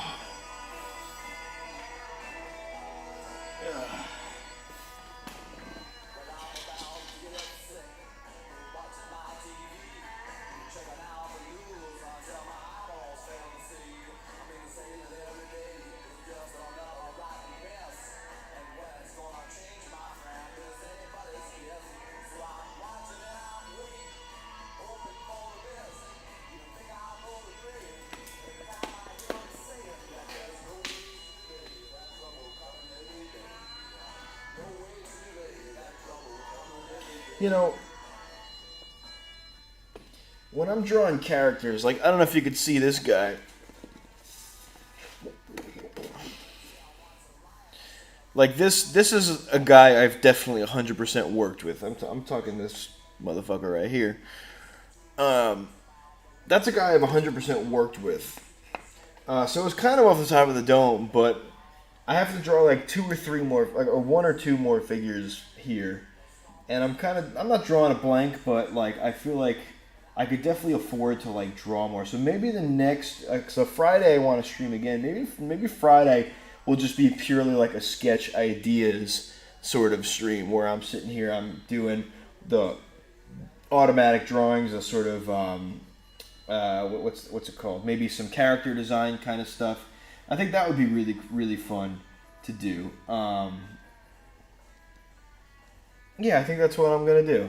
You know, when I'm drawing characters, like, I don't know if you could see this guy. Like, this is a guy I've definitely 100% worked with. I'm talking this motherfucker right here. That's a guy I've 100% worked with. So it's kind of off the top of the dome, but I have to draw like two or three more, like, or one or two more figures here. And I'm not drawing a blank, but like I feel like I could definitely afford to like draw more. So maybe the next, so Friday I want to stream again. Maybe Friday will just be purely like a sketch ideas sort of stream where I'm sitting here, I'm doing the automatic drawings, a sort of what's it called? Maybe some character design kind of stuff. I think that would be really fun to do. Yeah, I think that's what I'm gonna do.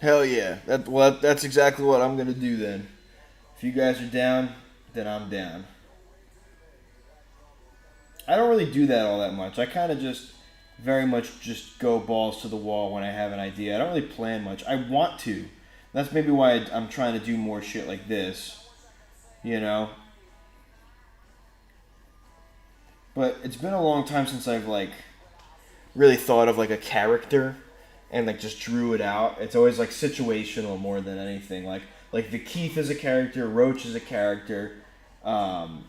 Hell yeah. That's exactly what I'm gonna do then. If you guys are down, then I'm down. I don't really do that all that much. I kind of just very much just go balls to the wall when I have an idea. I don't really plan much. I want to. That's maybe why I'm trying to do more shit like this, you know. But it's been a long time since I've like really thought of like a character and like just drew it out. It's always like situational more than anything. Like the Keith is a character, Roach is a character. Um,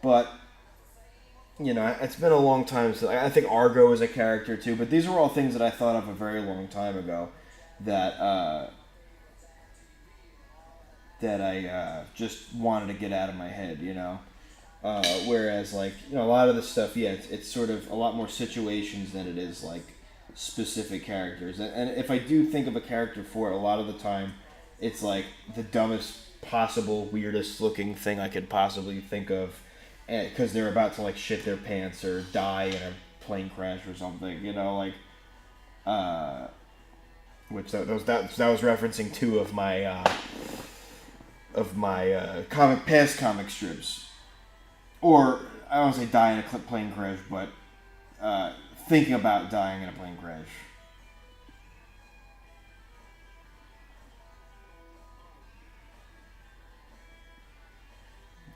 but you know, it's been a long time. So I think Argo is a character too. But these are all things that I thought of a very long time ago that I just wanted to get out of my head. You know. Whereas, like, you know, a lot of the stuff, yeah, it's sort of a lot more situations than it is, like, specific characters. And if I do think of a character for it, a lot of the time, it's, like, the dumbest possible, weirdest looking thing I could possibly think of. Because they're about to, like, shit their pants or die in a plane crash or something, you know, like, uh, which that was referencing two of my past comic strips. Or, I don't want to say die in a plane crash, but thinking about dying in a plane crash.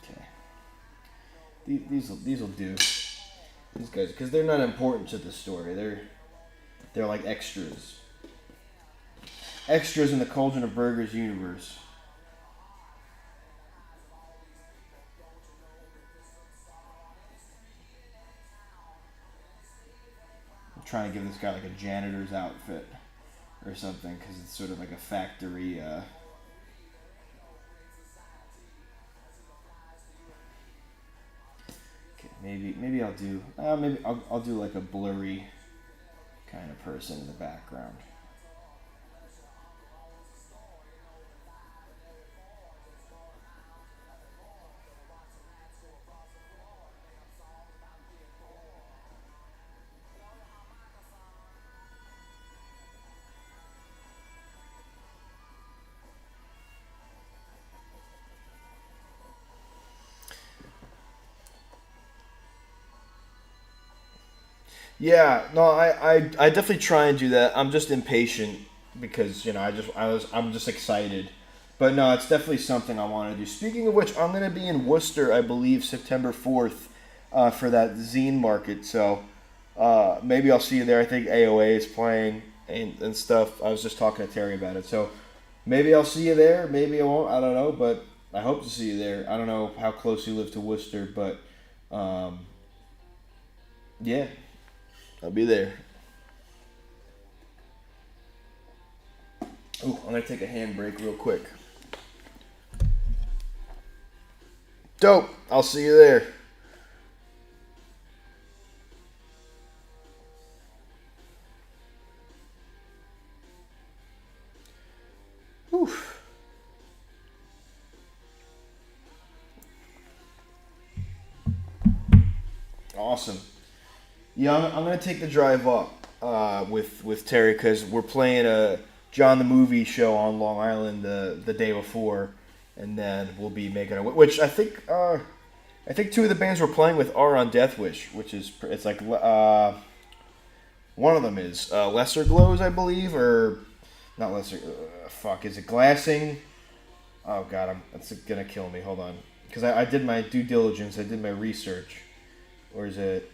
Okay. These will do. These guys, because they're not important to the story. They're like extras. Extras in the Cauldron of Burgers universe. Trying to give this guy like a janitor's outfit or something because it's sort of like a factory. Okay, maybe I'll do maybe I'll do like a blurry kind of person in the background. Yeah, no, I definitely try and do that. I'm just impatient because I'm just excited, but no, it's definitely something I want to do. Speaking of which, I'm gonna be in Worcester, I believe, September 4th, for that zine market. So maybe I'll see you there. I think AOA is playing and stuff. I was just talking to Terry about it, so maybe I'll see you there. Maybe I won't. I don't know, but I hope to see you there. I don't know how close you live to Worcester, but um, yeah, I'll be there. Ooh, I'm gonna take a handbrake real quick. Dope. I'll see you there. Whew. Awesome. Yeah, I'm gonna take the drive up with Terry because we're playing a John the Movie show on Long Island the day before, and then we'll be making a which I think two of the bands we're playing with are on Death Wish, which is it's like one of them is Lesser Glows, I believe, or not Lesser. Fuck, is it Glassing? Oh God, it's gonna kill me. Hold on, because I did my due diligence, I did my research, or is it?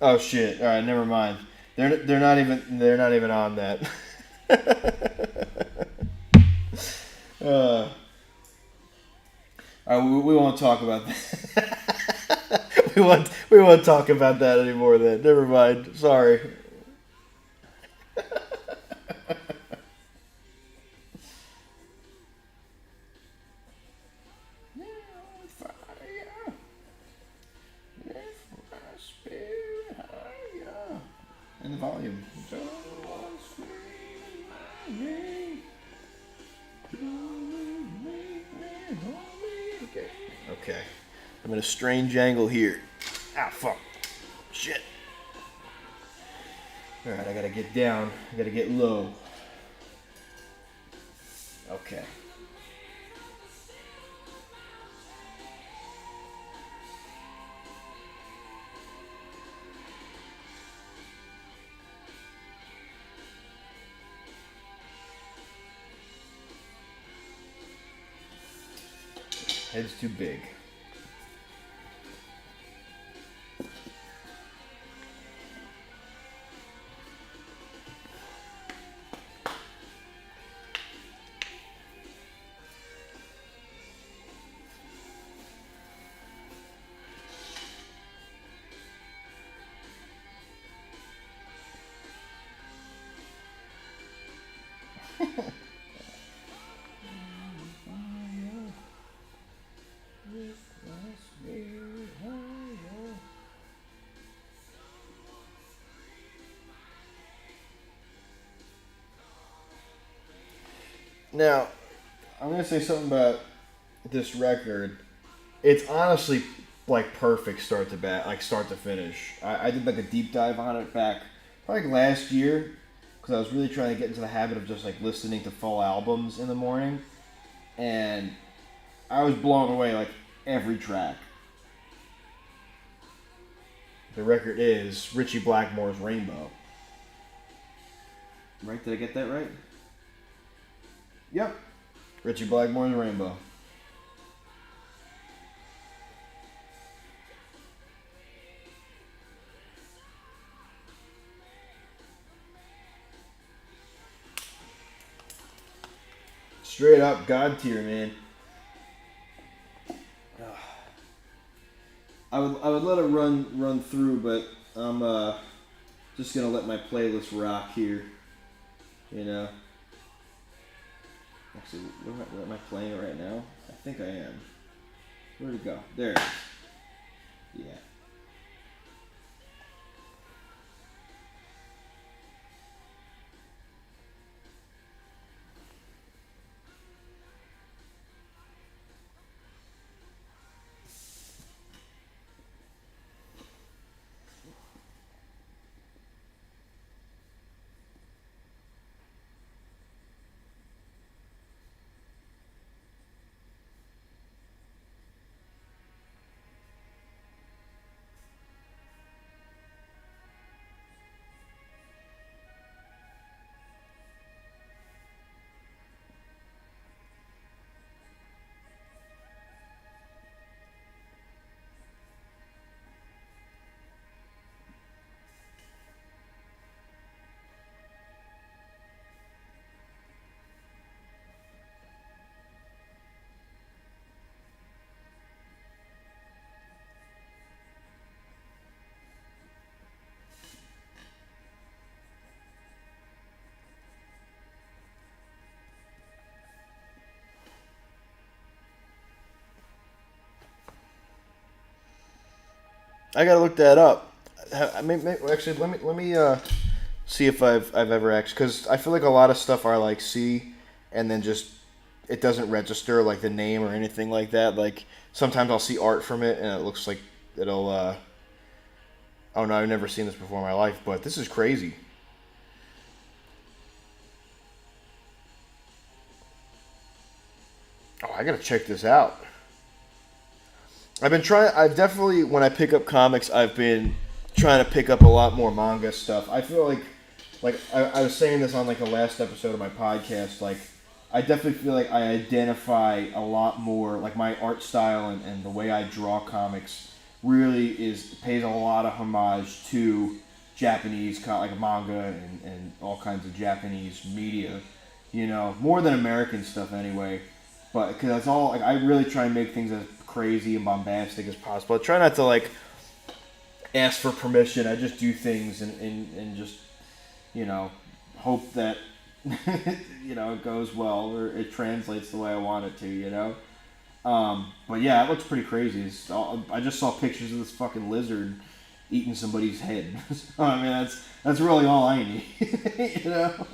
Oh shit! All right, never mind. They're not even on that. uh, we won't talk about that. We won't talk about that anymore. Then never mind. Sorry. And the volume. Okay. I'm in a strange angle here. Ah, fuck. Shit. Alright, I gotta get down. I gotta get low. Okay. Head's too big. Now, I'm gonna say something about this record. It's honestly like perfect start to finish. I did like a deep dive on it back probably last year because I was really trying to get into the habit of just like listening to full albums in the morning, and I was blown away like every track. The record is Richie Blackmore's Rainbow. Right? Did I get that right? Yep. Richie Blackmore's Rainbow. Straight up God tier, man. I would let it run through, but I'm just gonna let my playlist rock here, you know. Actually, where am I playing it right now? I think I am. Where'd it go? There it is. Yeah. I gotta look that up. Actually, let me see if I've ever actually, because I feel like a lot of stuff I like see, and then just it doesn't register like the name or anything like that. Like sometimes I'll see art from it and it looks like it'll. Oh no, I've never seen this before in my life, but this is crazy. Oh, I gotta check this out. I've been trying. I've definitely, when I pick up comics, I've been trying to pick up a lot more manga stuff. I feel like I was saying this on like the last episode of my podcast. Like, I definitely feel like I identify a lot more. Like my art style and the way I draw comics really pays a lot of homage to Japanese like manga and all kinds of Japanese media. More than American stuff anyway. But because that's all, like, I really try and make things as crazy and bombastic as possible. I try not to like ask for permission. I just do things and just hope that it goes well or it translates the way I want it to. But yeah, it looks pretty crazy. I just saw pictures of this fucking lizard eating somebody's head. So, I mean, that's really all I need. you know.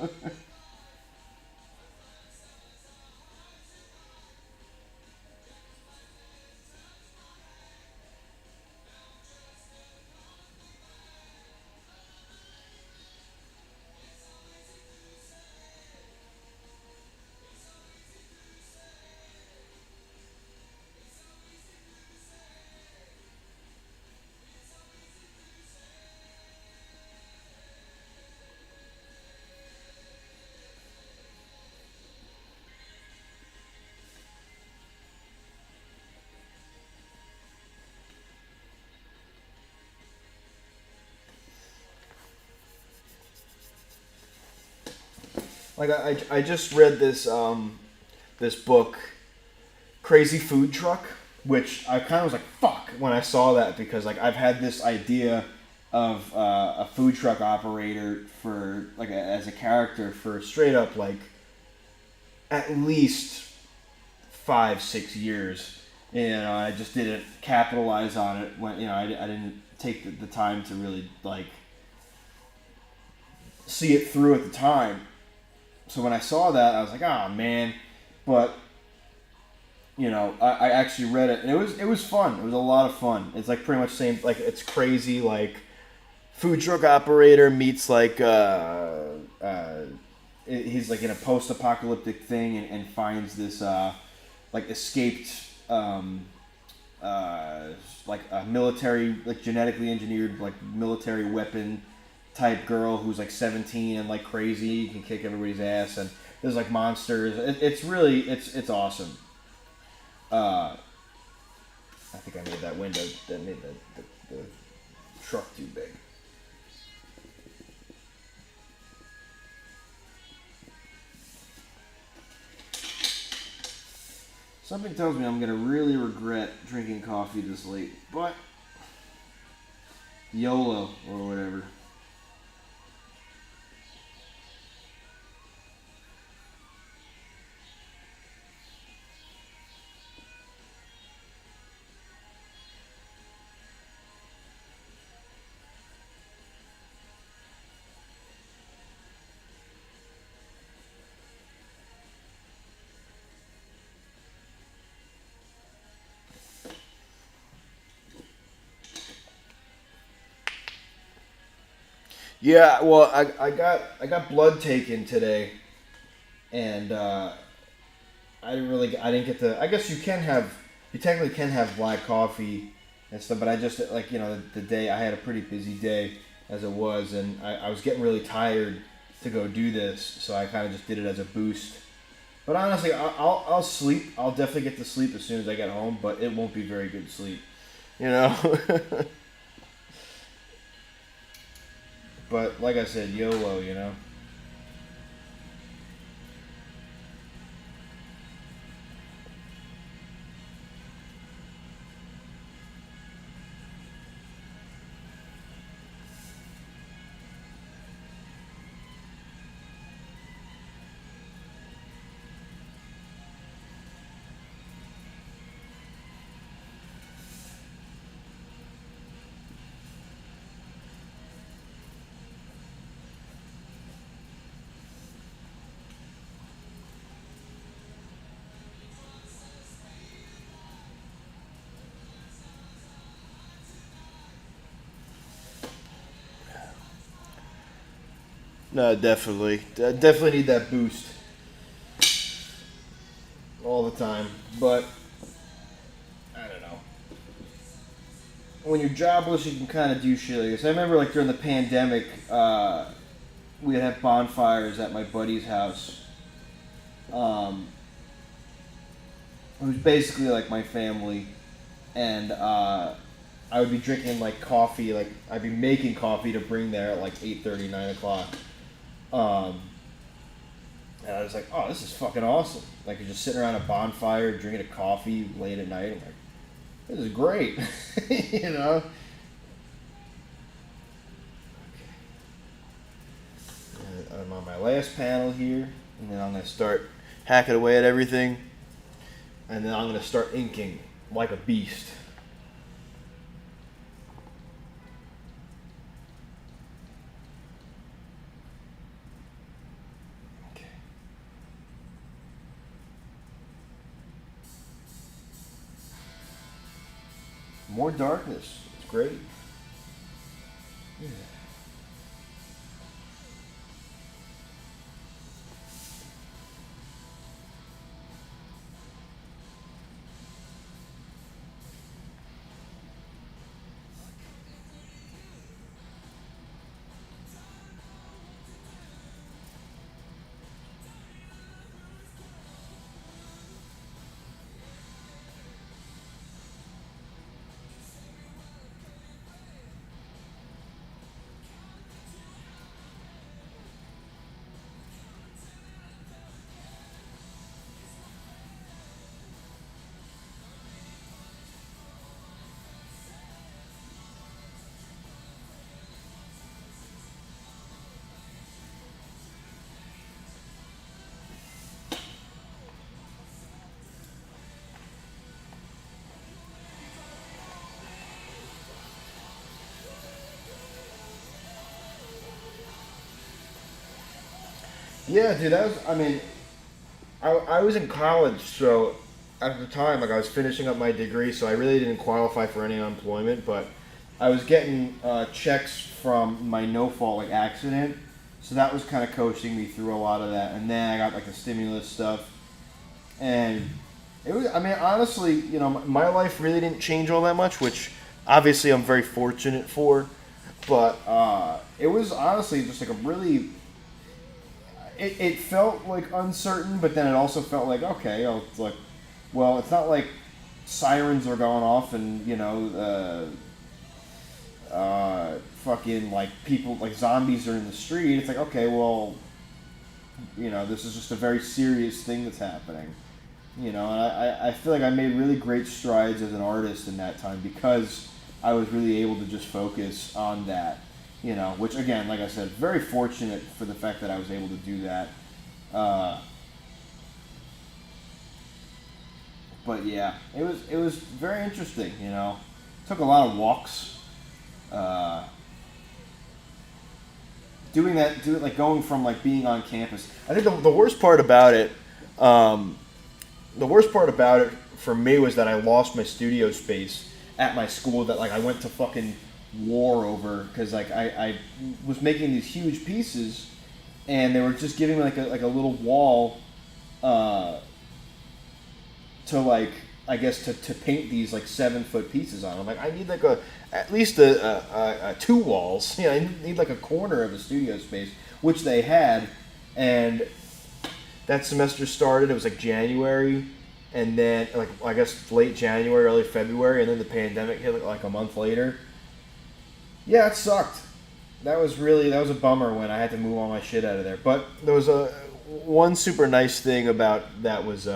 Like I just read this book, Crazy Food Truck, which I kind of was like fuck when I saw that, because like I've had this idea of a food truck operator for like as a character for straight up like at least 5 6 years. I just didn't capitalize on it when I didn't take the time to really like see it through at the time. So when I saw that, I was like, "Ah, man!" But I actually read it, and it was fun. It was a lot of fun. It's like pretty much same. Like it's crazy. Like food truck operator meets like he's like in a post-apocalyptic thing and finds this like escaped like a military, like genetically engineered like military weapon type girl who's like 17 and like crazy, can kick everybody's ass, and there's like monsters. It's really it's awesome. Uh, I think I made that window that made the truck too big. Something tells me I'm gonna really regret drinking coffee this late, but YOLO or whatever. Yeah, well, I got blood taken today, and I didn't get the. I guess you technically can have black coffee and stuff, but I just like the day I had a pretty busy day as it was, and I was getting really tired to go do this, so I kind of just did it as a boost. But honestly, I'll sleep. I'll definitely get to sleep as soon as I get home, but it won't be very good sleep, you know. But like I said, YOLO, you know. No, definitely, definitely need that boost all the time. But I don't know. When you're jobless, you can kind of do shit like this. I remember, like during the pandemic, we'd have bonfires at my buddy's house. Um, it was basically like my family, and I would be drinking like coffee. Like I'd be making coffee to bring there at like 8:30, 9 o'clock. Um, and I was like, oh, this is fucking awesome. Like you're just sitting around a bonfire drinking a coffee late at night. I'm like, this is great, you know. I'm on my last panel here, and then I'm gonna start hacking away at everything, and then I'm gonna start inking like a beast. Okay. More darkness. It's great. Yeah. Yeah, dude, that was, I mean, I was in college, so at the time, like, I was finishing up my degree, so I really didn't qualify for any unemployment, but I was getting checks from my no-fault, like, accident, so that was kind of coaching me through a lot of that, and then I got, like, the stimulus stuff, and it was, I mean, honestly, my life really didn't change all that much, which obviously I'm very fortunate for, but it was honestly just, like, a really it felt like uncertain, but then it also felt like okay, it's like, well, it's not like sirens are going off and fucking like people like zombies are in the street. It's like okay, well, this is just a very serious thing that's happening. And I feel like I made really great strides as an artist in that time because I was really able to just focus on that. Which again, like I said, very fortunate for the fact that I was able to do that. Uh, but yeah, it was very interesting. Took a lot of walks. Uh, like going from like being on campus. I think the worst part about it, um, the worst part about it for me was that I lost my studio space at my school. That like I went to fucking war over, because like I was making these huge pieces, and they were just giving me like a little wall, uh, to like I guess to paint these like 7 foot pieces on. I'm like, I need like a at least a two walls. You know, I need like a corner of a studio space, which they had, and that semester started. It was like January, and then like I guess late January, early February, and then the pandemic hit like a month later. Yeah, it sucked. That was a bummer when I had to move all my shit out of there. But there was a one super nice thing about that was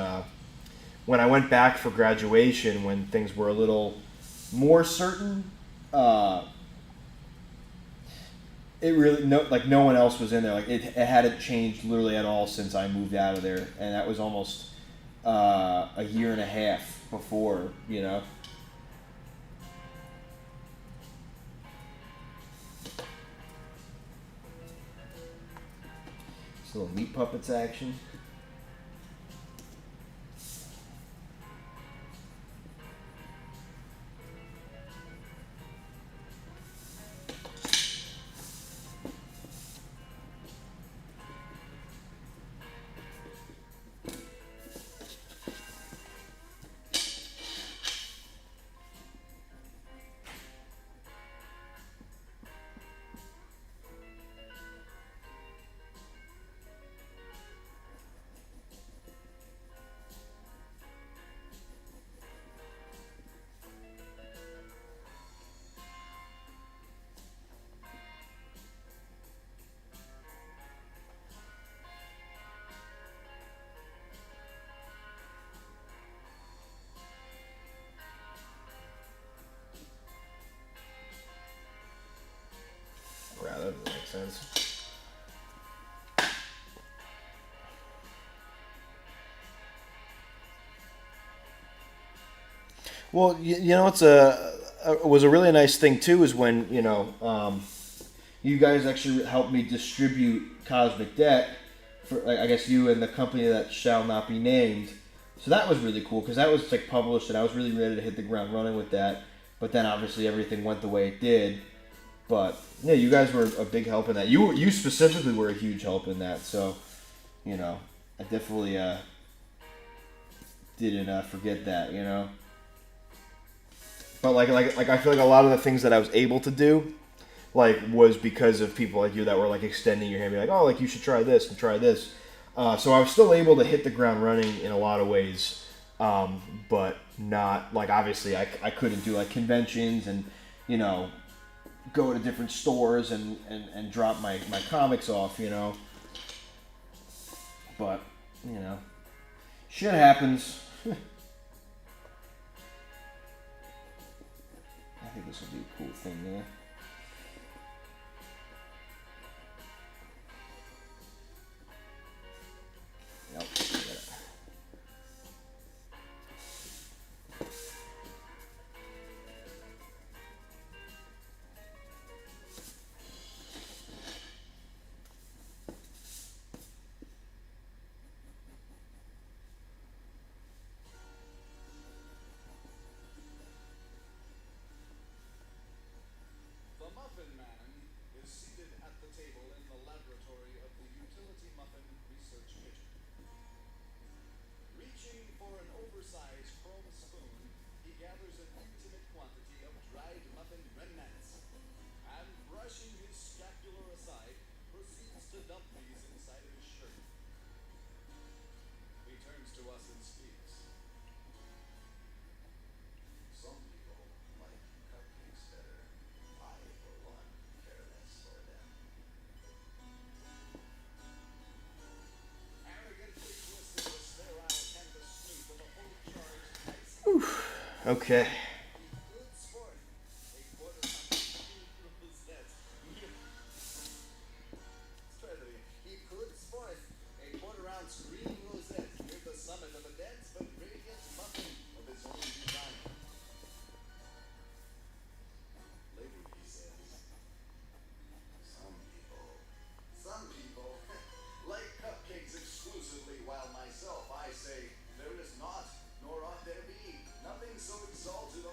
when I went back for graduation when things were a little more certain. Uh, it really no one else was in there. Like it hadn't changed literally at all since I moved out of there, and that was almost a year and a half before. You know. This little meat puppets action. Wow, that doesn't make sense. Well, you know, was a really nice thing too is when you guys actually helped me distribute Cosmic Debt for like, I guess you and the company that shall not be named. So that was really cool because that was like published and I was really ready to hit the ground running with that. But then obviously everything went the way it did. But yeah, you guys were a big help in that. You specifically were a huge help in that. So I definitely didn't forget that. But like I feel like a lot of the things that I was able to do, like, was because of people like you that were like extending your hand, be like, oh, like you should try this and try this. So I was still able to hit the ground running in a lot of ways, but not like obviously I couldn't do like conventions and go to different stores and drop my comics off, But shit happens. I think this will be a cool thing there. Yep. The Muffin Man is seated at the table in the laboratory of the Utility Muffin Research Kitchen. Reaching for an oversized chrome spoon, he gathers an infinite quantity of dried muffin remnants, and brushing his scapular aside, proceeds to dump these inside of his shirt. He turns to us and speaks. Some people like cupcakes better. I, for one, care less for them. Arrogantly twisting the sterile canvas snoot of a fully charged icing Okay. good sport. A quarter pound rosettes. Let's try that again. He could sport a quarter-ounce green rosette near the summit of a dense but radiant muffin of his own design. Later he says, some people like cupcakes exclusively, while myself, I say, there is not, nor ought there be, nothing so exalted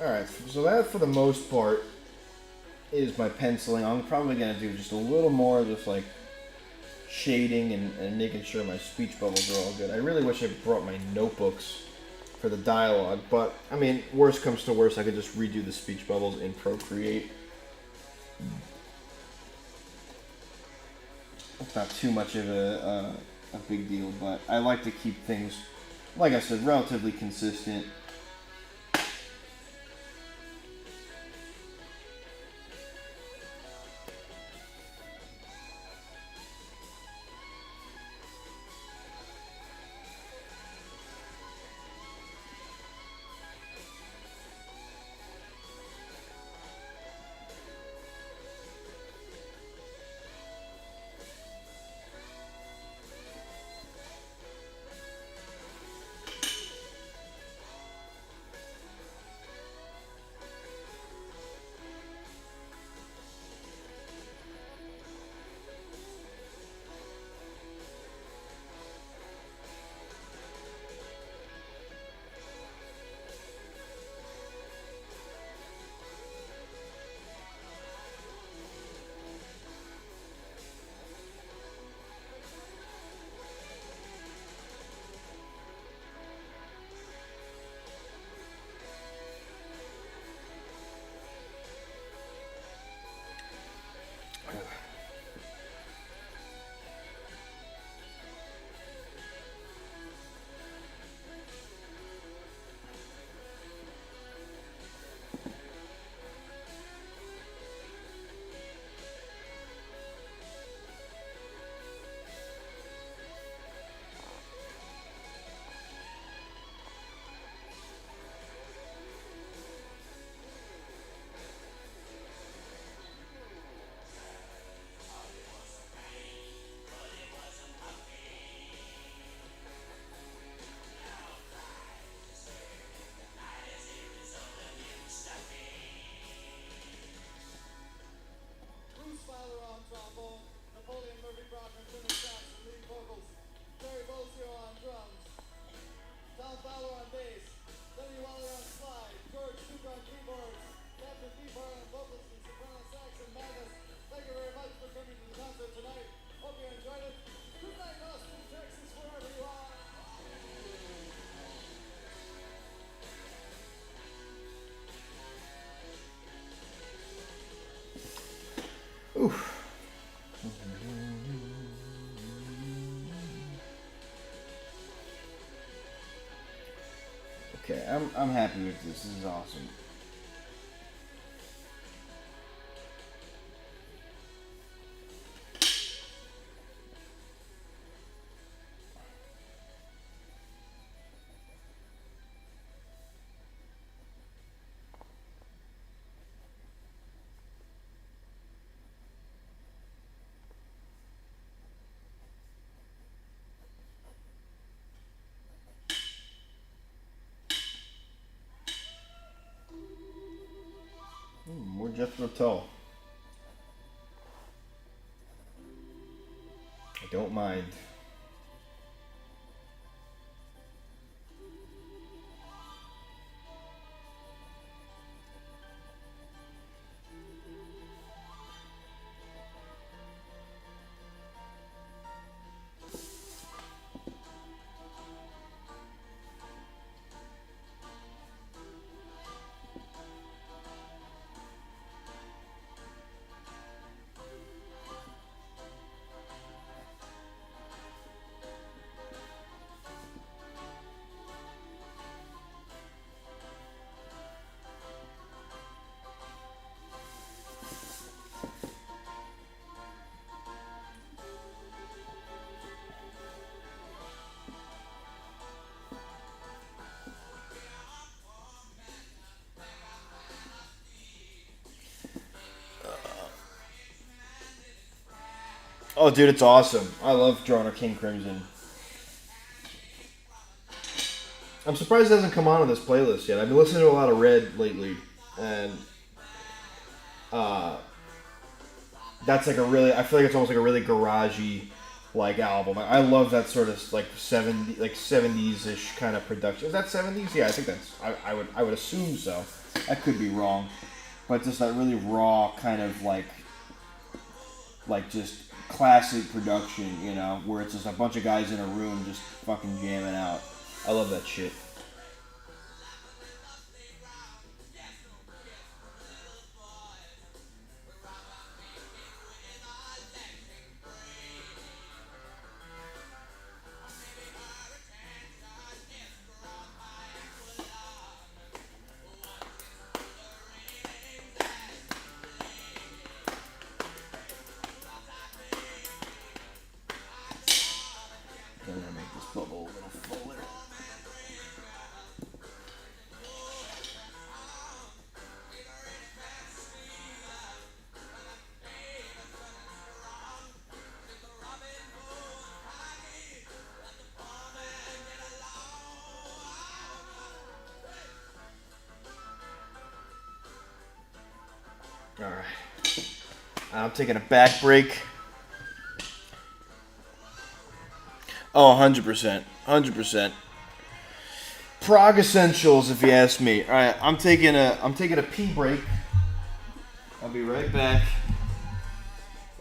Alright, so that for the most part is my penciling. I'm probably going to do just a little more just like shading and making sure my speech bubbles are all good. I really wish I brought my notebooks for the dialogue, but I mean, worst comes to worst, I could just redo the speech bubbles in Procreate. It's not too much of a big deal, but I like to keep things, like I said, relatively consistent. Bruce Fowler on trombone, Napoleon Murphy Brockman, tenor sax and lead vocals, Jerry Bolsio on drums, Tom Fowler on bass, Lenny Waller on slide, George Duke on keyboards, Captain Beefheart on vocals and soprano sax and madness. Thank you very much for coming to the concert tonight. Hope you enjoyed it. Good night, Austin, Texas, wherever you are. Oof. Okay, I'm happy with this. This is awesome. More Jethro Tull. I don't mind. Oh, dude, it's awesome. I love Drone or King Crimson. I'm surprised it hasn't come on this playlist yet. I've been listening to a lot of Red lately, and uh, that's like a really. I feel like it's almost like a really garagey like album. I love that sort of like 70s ish kind of production. Is that 70s? Yeah, I think that's. I would assume so. I could be wrong, but just that really raw kind of like just classic production, you know, where it's just a bunch of guys in a room just fucking jamming out. I love that shit. I'm gonna make this bubble a little fuller. All right. I'm taking a back break. Oh, 100%. 100%. Prague essentials, if you ask me. All right, I'm taking a pee break. I'll be right back.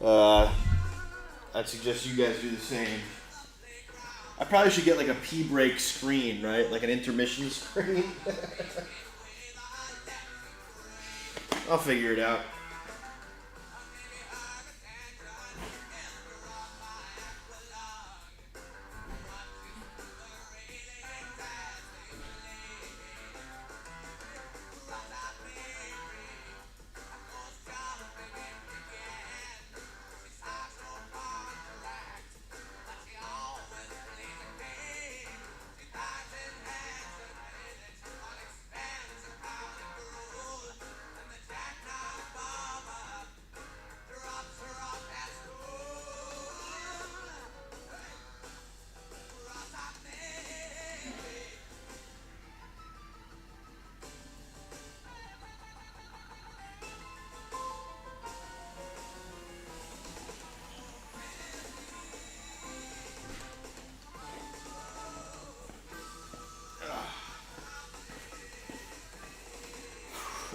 I'd suggest you guys do the same. I probably should get like a pee break screen, right? Like an intermission screen. I'll figure it out.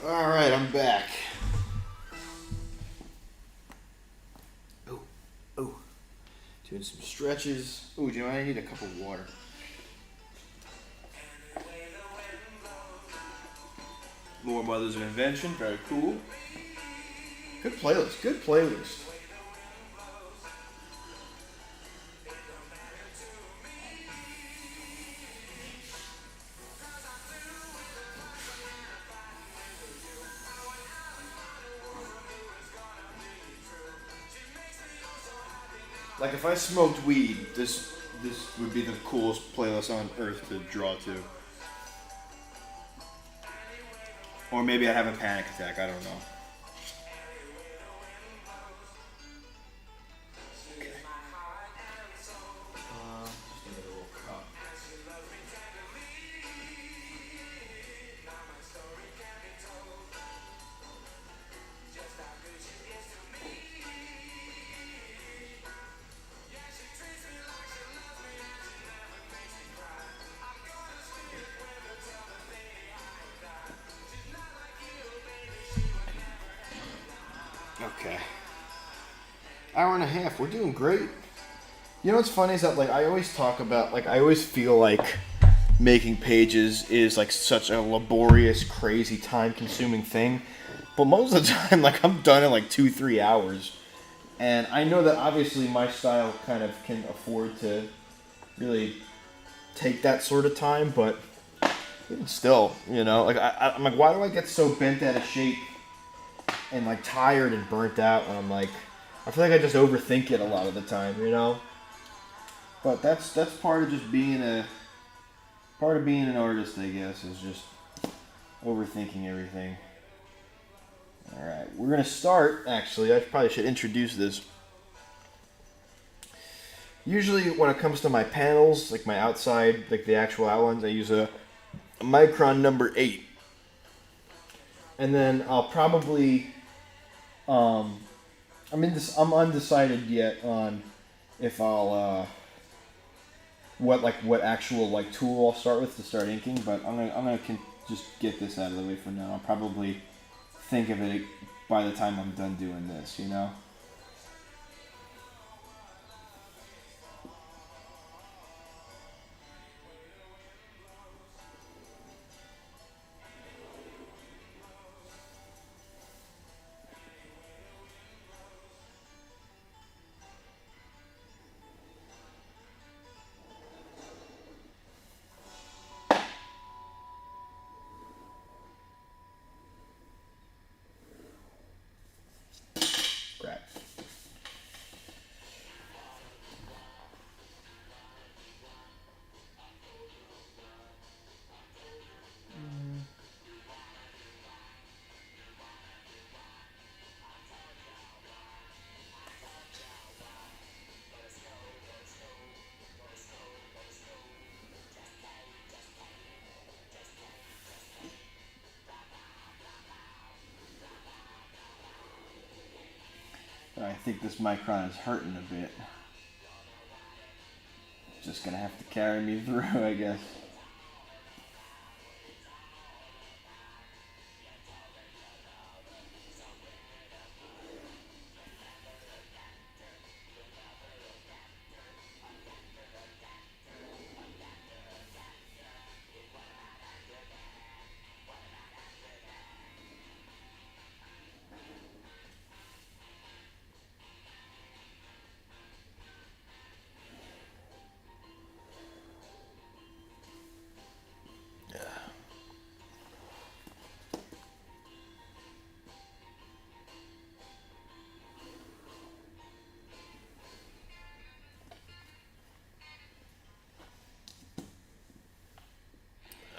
All right, I'm back. Oh, doing some stretches. Oh, do you know what? I need a cup of water. More Mothers of Invention, very cool. Good playlist, good playlist. Like if I smoked weed, this would be the coolest playlist on earth to draw to. Or maybe I have a panic attack, I don't know. Okay. Just need a little cup. Okay. Hour and a half. We're doing great. You know what's funny is that like I always talk about like I always feel like making pages is like such a laborious, crazy, time-consuming thing. But most of the time, like I'm done in like 2-3 hours. And I know that obviously my style kind of can afford to really take that sort of time, but even still, you know, like I'm like, why do I get so bent out of shape and like tired and burnt out? And I'm like, I feel like I just overthink it a lot of the time, you know. But that's part of just being an artist, I guess, is just overthinking everything. All right, we're gonna start. Actually, I probably should introduce this. Usually, when it comes to my panels, like my outside, like the actual outlines, I use a Micron number 8, and then I'll probably, I'm undecided yet on if I'll what actual like tool I'll start with to start inking, but I'm gonna just get this out of the way for now. I'll probably think of it by the time I'm done doing this, you know? Crap. I think this Micron is hurting a bit. Just gonna have to carry me through, I guess.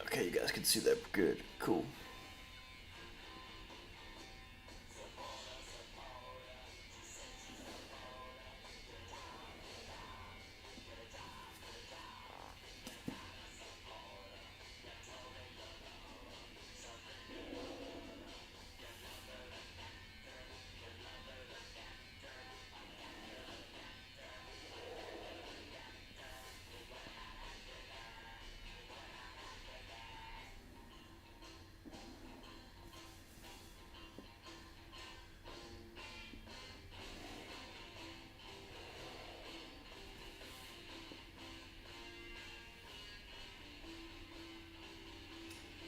Okay, you guys can see that good. Cool.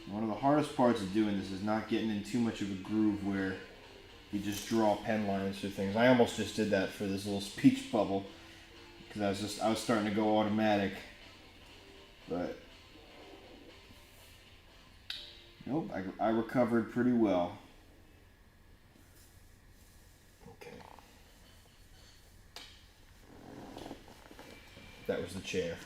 One of the hardest parts of doing this is not getting in too much of a groove where you just draw pen lines through things. I almost just did that for this little speech bubble because I was starting to go automatic, but nope, I recovered pretty well. Okay, that was the chair.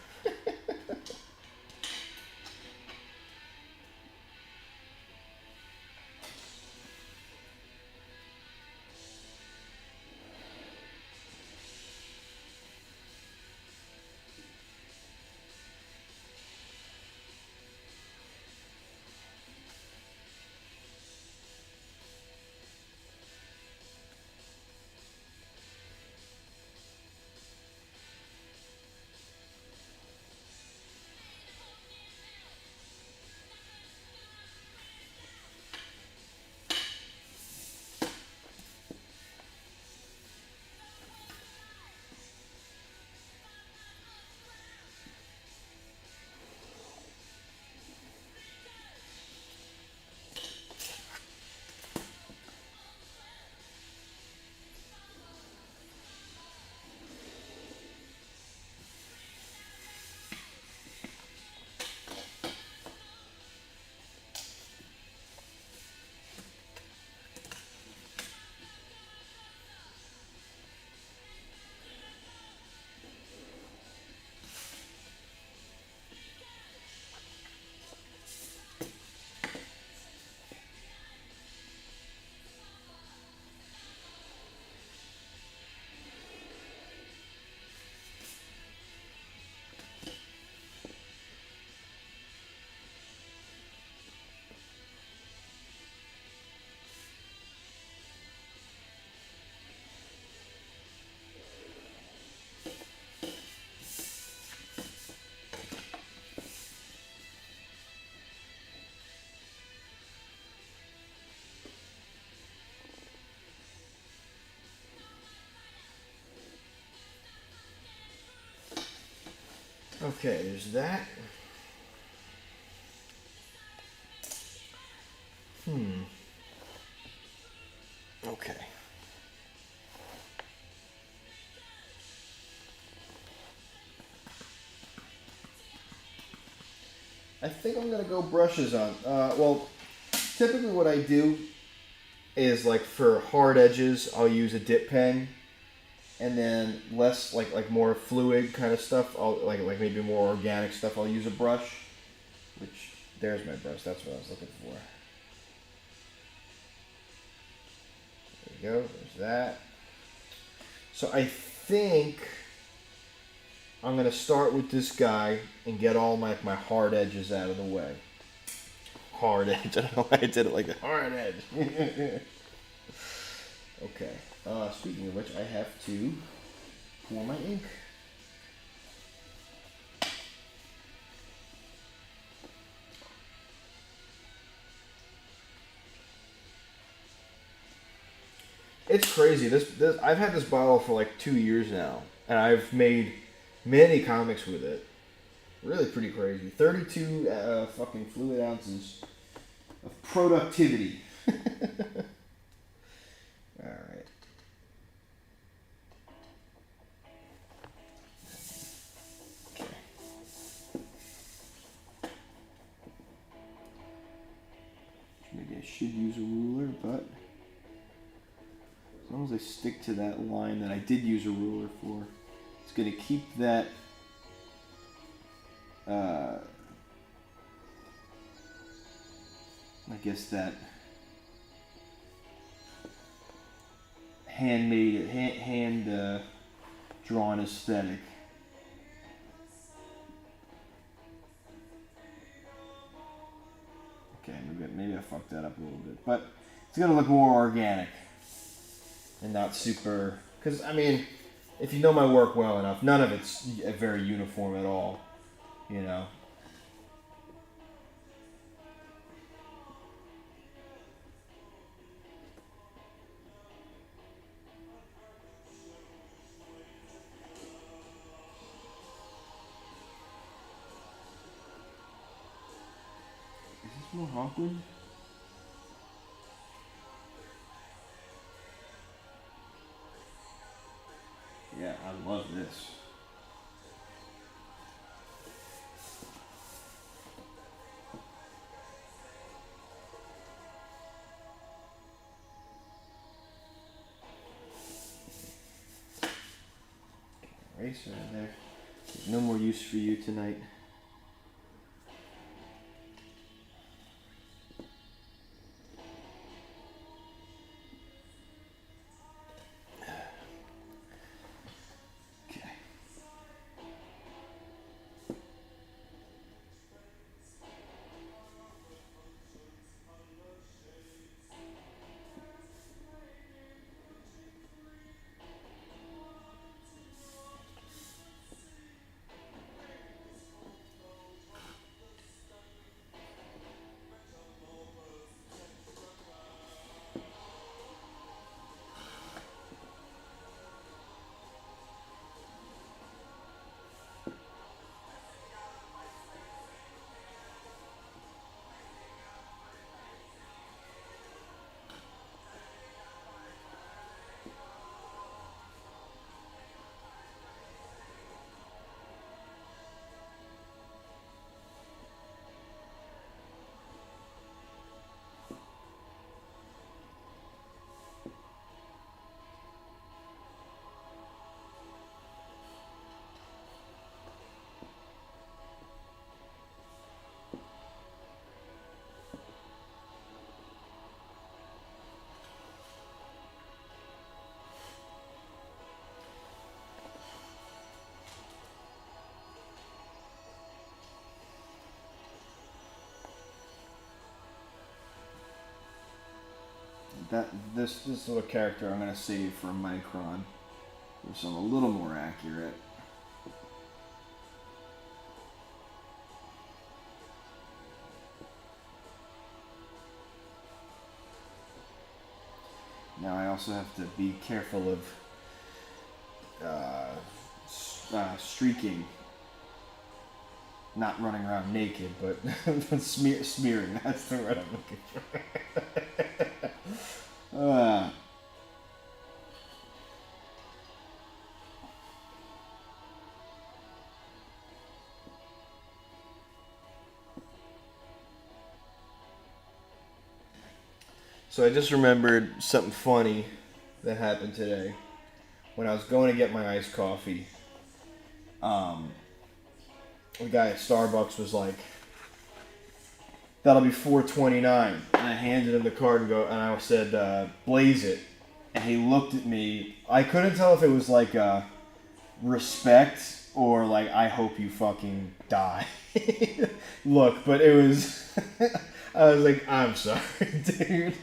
Okay, there's that. Okay. I think I'm gonna go brushes on. Well, typically what I do is like for hard edges, I'll use a dip pen, and then less like more fluid kind of stuff. I'll like maybe more organic stuff. I'll use a brush. Which there's my brush. That's what I was looking for. There we go. There's that. So I think I'm gonna start with this guy and get all my hard edges out of the way. Hard edge. I don't know why I did it like a hard edge. Okay. Speaking of which, I have to pour my ink. It's crazy. This I've had this bottle for like 2 years now, and I've made many comics with it. Really pretty crazy. 32 fucking fluid ounces of productivity. All right. Okay. Maybe I should use a ruler, but as long as I stick to that line that I did use a ruler for, it's going to keep that I guess that hand drawn aesthetic. Okay, maybe I fucked that up a little bit, but it's gonna look more organic and not super. Because I mean, if you know my work well enough, none of it's very uniform at all. You know. Is this more awkward? Yeah, I love this. Eraser in there. There's no more use for you tonight. Okay. This little character I'm gonna save for a Micron, so I'm a little more accurate. Now I also have to be careful of streaking not running around naked, but smearing. That's the word I'm looking for. So I just remembered something funny that happened today when I was going to get my iced coffee. The guy at Starbucks was like, "That'll be $4.29," and I handed him the card and I said, "Blaze it." And he looked at me. I couldn't tell if it was like respect or like I hope you fucking die. Look, but it was. I was like, "I'm sorry, dude."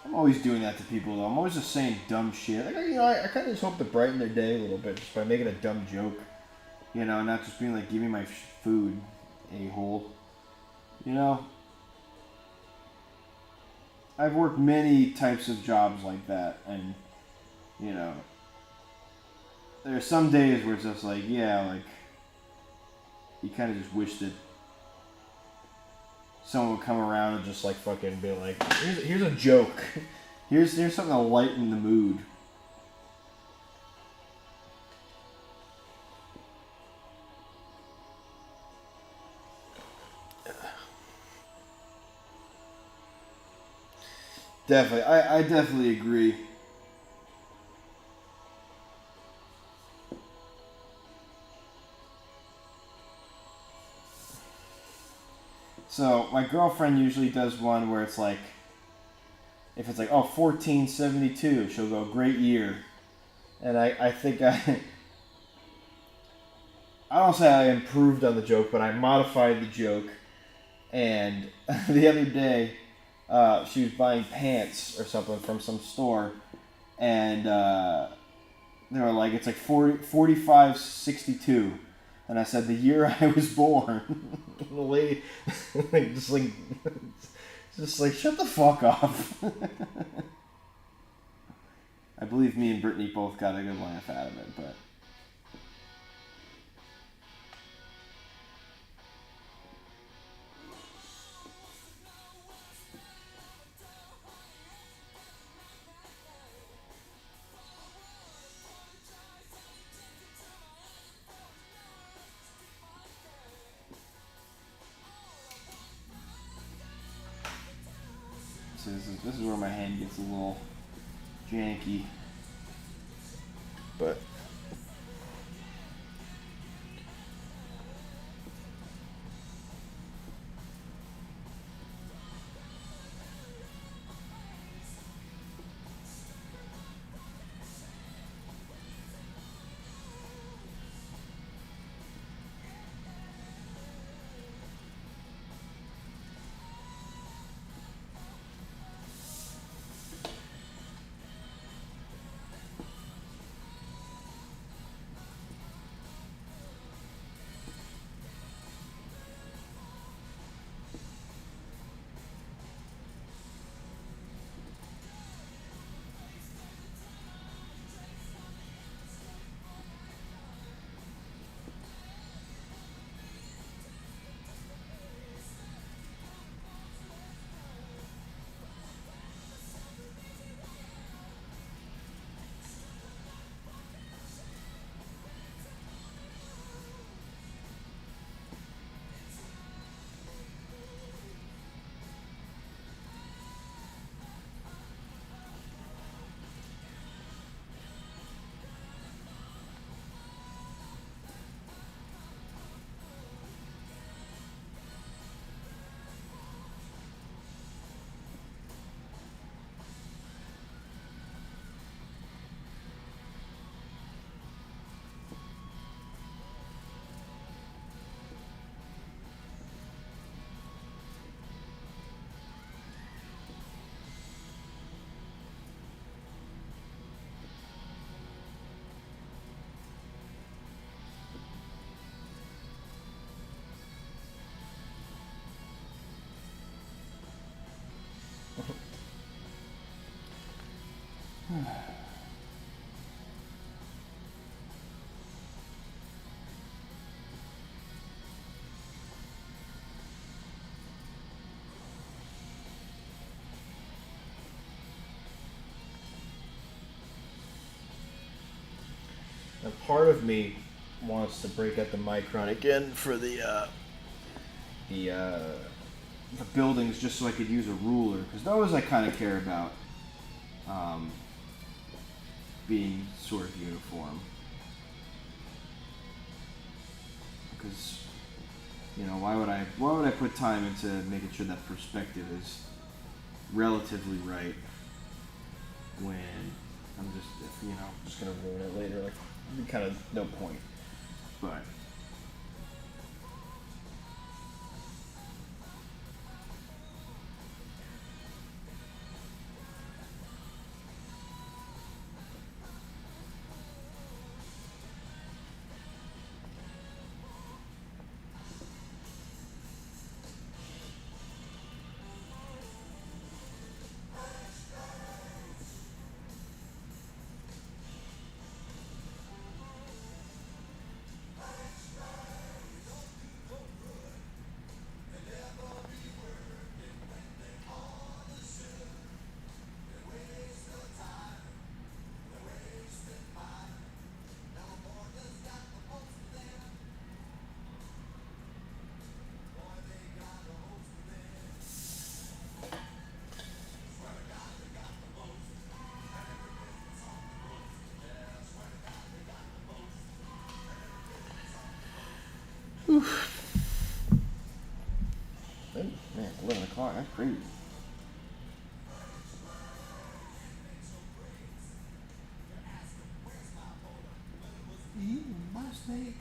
I'm always doing that to people, though. I'm always just saying dumb shit. Like, I kind of just hope to brighten their day a little bit just by making a dumb joke. Not just being like, "Give me my food, a-hole." You know? I've worked many types of jobs like that, and, there are some days where it's just like, yeah, like, you kind of just wish that someone would come around and just like fucking be like, here's a joke. Here's something to lighten the mood. Definitely. I definitely agree. So my girlfriend usually does one where it's like, if it's like, 1472, she'll go, "Great year." And I think I don't say I improved on the joke, but I modified the joke. And the other day, she was buying pants or something from some store, and they were like, "It's like 4562." And I said, "The year I was born." The lady, just like, shut the fuck up. I believe me and Brittany both got a good laugh out of it, but. So this is where my hand gets a little janky. But Now, part of me wants to break out the micron again for the the buildings, just so I could use a ruler, because those I kind of care about being sort of uniform. Because why would I put time into making sure that perspective is relatively right when I'm just gonna ruin it later. Like, kind of no point. But man, it's 11 o'clock. That's crazy. Eating my snakes.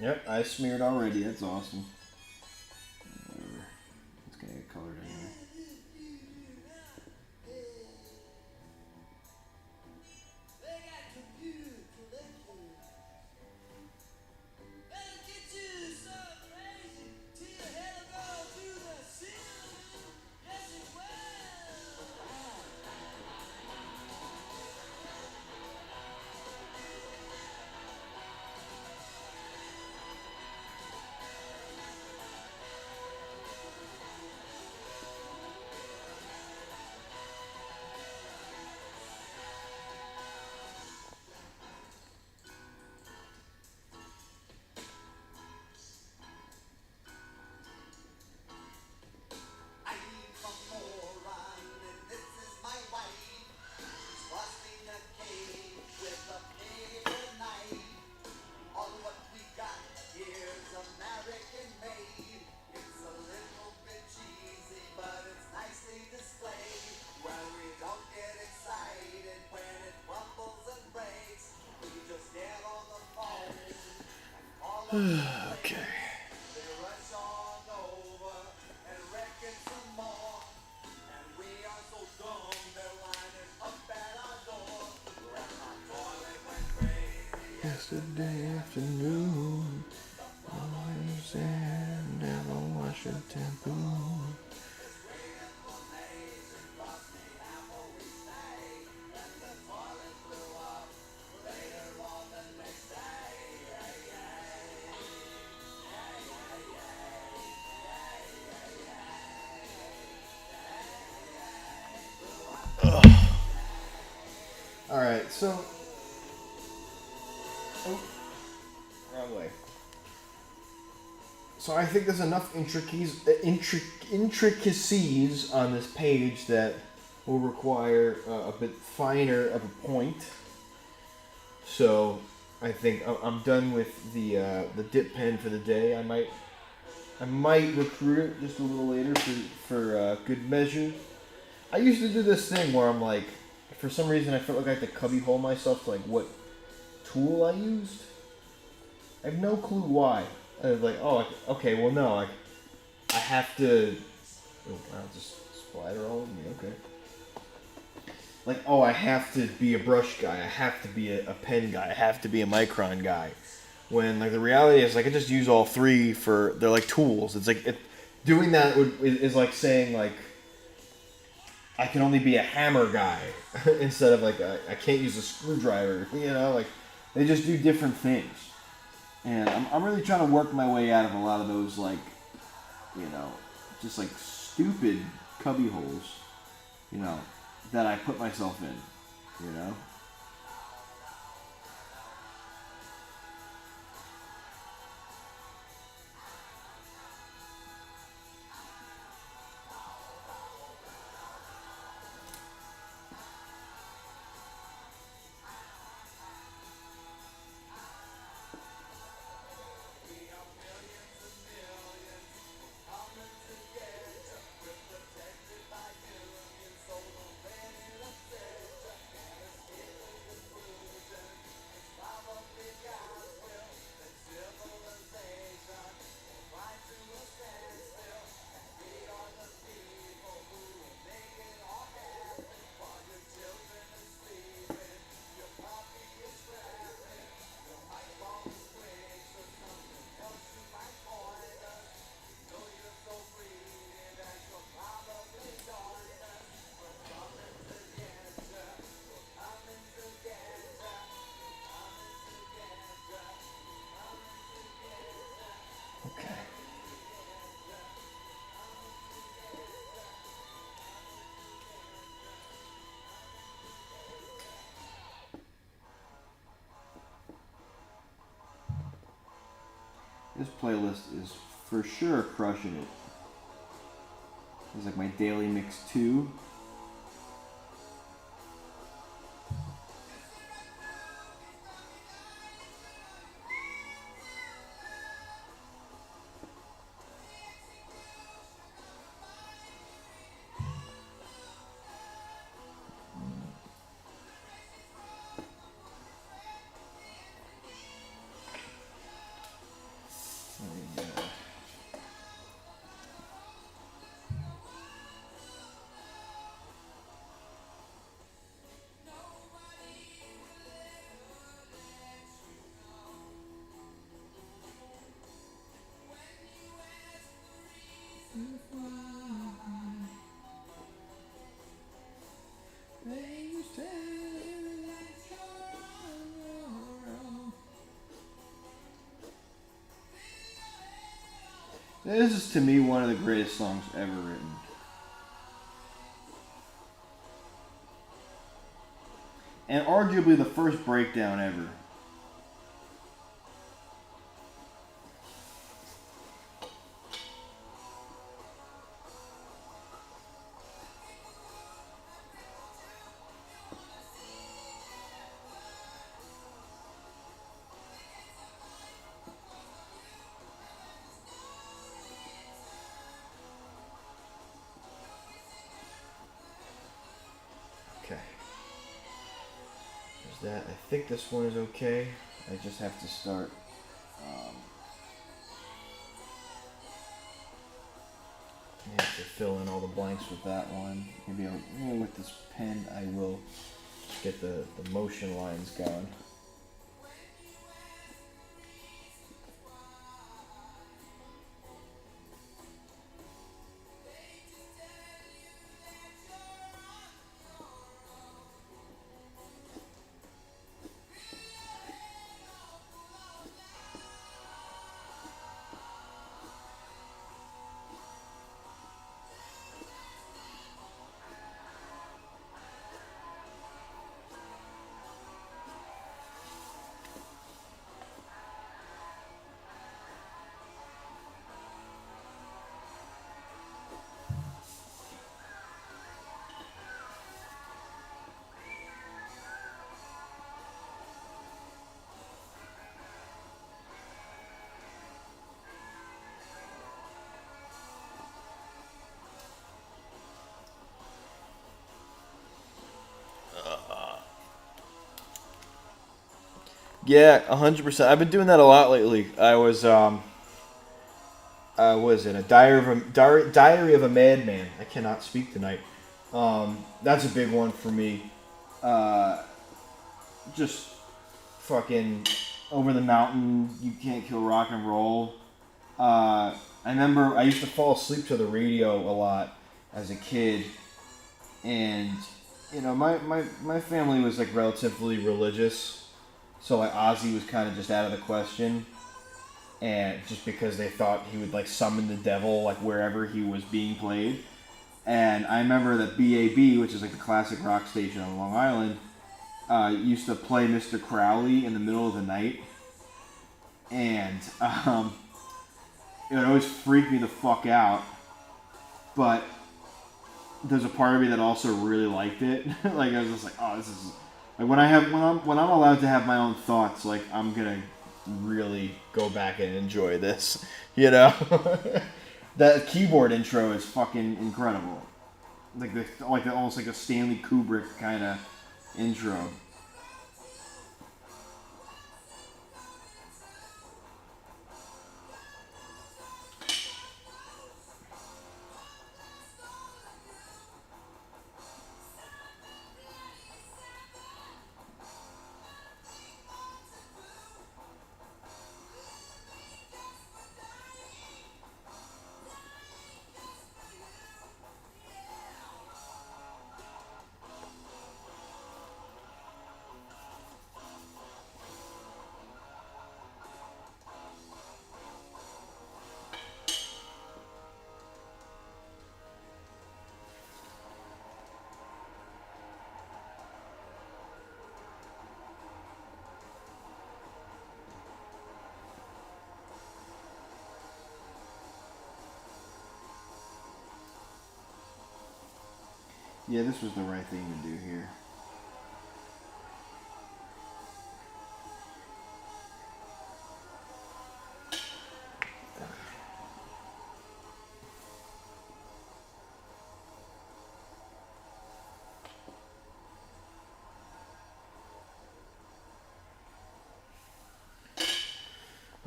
Yep, I smeared already. That's awesome. Whatever. It's gonna get colored anyway. Okay. Yesterday afternoon, I said never wash your tampon. All right, so wrong way. So I think there's enough intricacies on this page that will require a bit finer of a point. So I think I'm done with the dip pen for the day. I might recruit it just a little later for good measure. I used to do this thing where I'm like, for some reason I felt like I had to cubbyhole myself to like what tool I used. I have no clue why. I was like, oh, okay, well no, I have to. Oh, wow, just splatter all over me. Okay. Like, oh, I have to be a brush guy. I have to be a pen guy. I have to be a micron guy. When like the reality is, like, I just use all three for they're like tools. It's like doing that is like saying like I can only be a hammer guy instead of like I can't use a screwdriver. You know, like they just do different things. And I'm really trying to work my way out of a lot of those, like, you know, just like stupid cubby holes, you know, that I put myself in, you know. Okay. This playlist is for sure crushing it. It's like my daily mix 2. This is to me one of the greatest songs ever written. And arguably the first breakdown ever. Okay. There's that. I think this one is okay. I just have to start. I have to fill in all the blanks with that one. Maybe with this pen I will get the motion lines going. Yeah, 100%. I've been doing that a lot lately. Was it a Diary of a Madman? I cannot speak tonight. That's a big one for me. Uh, just fucking over the mountain. You can't kill rock and roll. I remember I used to fall asleep to the radio a lot as a kid, and my family was like relatively religious, so like Ozzy was kind of just out of the question, and just because they thought he would like summon the devil like wherever he was being played. And I remember that BAB, which is like the classic rock station on Long Island, used to play Mr. Crowley in the middle of the night, and it would always freak me the fuck out. But there's a part of me that also really liked it. Like I was just like, oh, this is like when I'm allowed to have my own thoughts. Like I'm gonna really go back and enjoy this. You know, that keyboard intro is fucking incredible. Like almost like a Stanley Kubrick kind of intro. Yeah, this was the right thing to do here.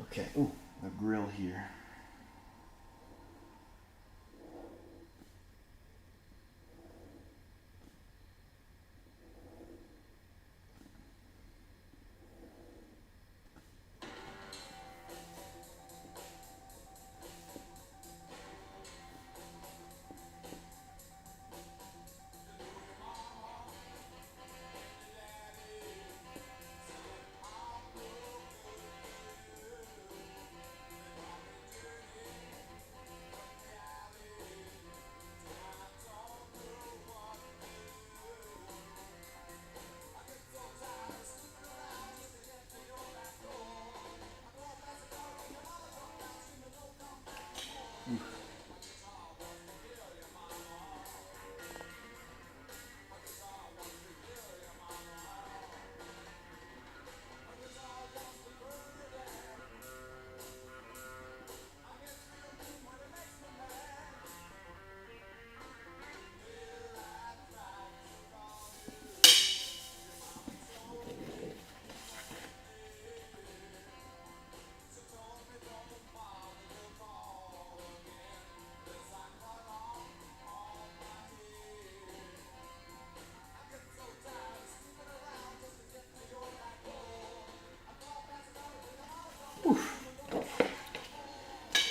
Okay. Ooh, the grill here.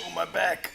Oh, my back.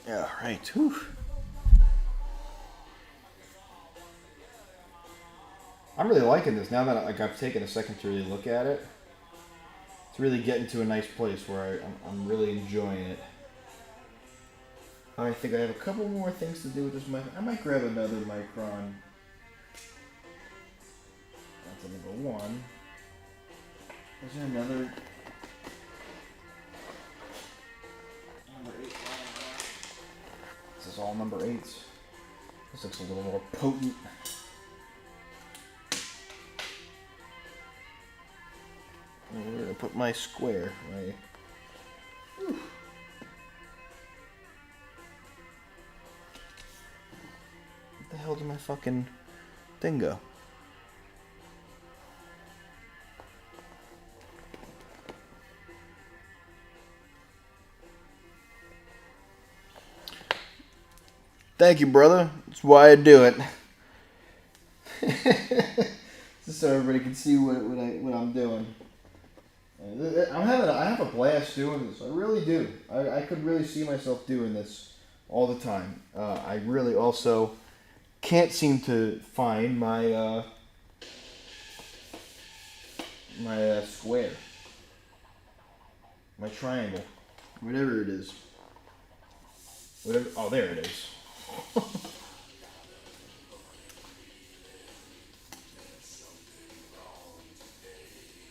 All right. Whew. I'm really liking this now that I've taken a second to really look at it. It's really getting to a nice place where I'm really enjoying it. I think I have a couple more things to do with this mic. I might grab another Micron. That's a number one. Is there another number 8? This is all number 8s. This looks a little more potent. And we're gonna put my square right. Whew. What the hell did my fucking thing go? Thank you, brother. That's why I do it. Just so everybody can see what I'm doing. I have a blast doing this. I really do. I could really see myself doing this all the time. I really also can't seem to find my square, my triangle, whatever it is. Whatever. Oh, there it is.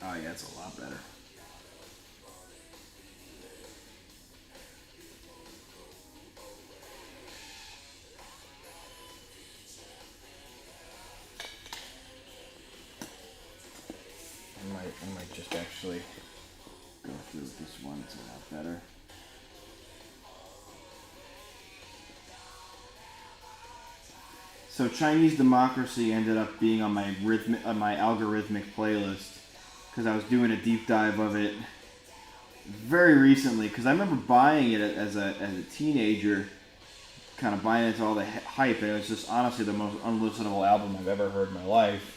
Oh yeah, it's a lot better. I might just actually go through with this one. It's a lot better. So Chinese Democracy ended up being on my algorithmic playlist because I was doing a deep dive of it very recently. Because I remember buying it as a teenager, kind of buying into all the hype, and it was just honestly the most unlistenable album I've ever heard in my life.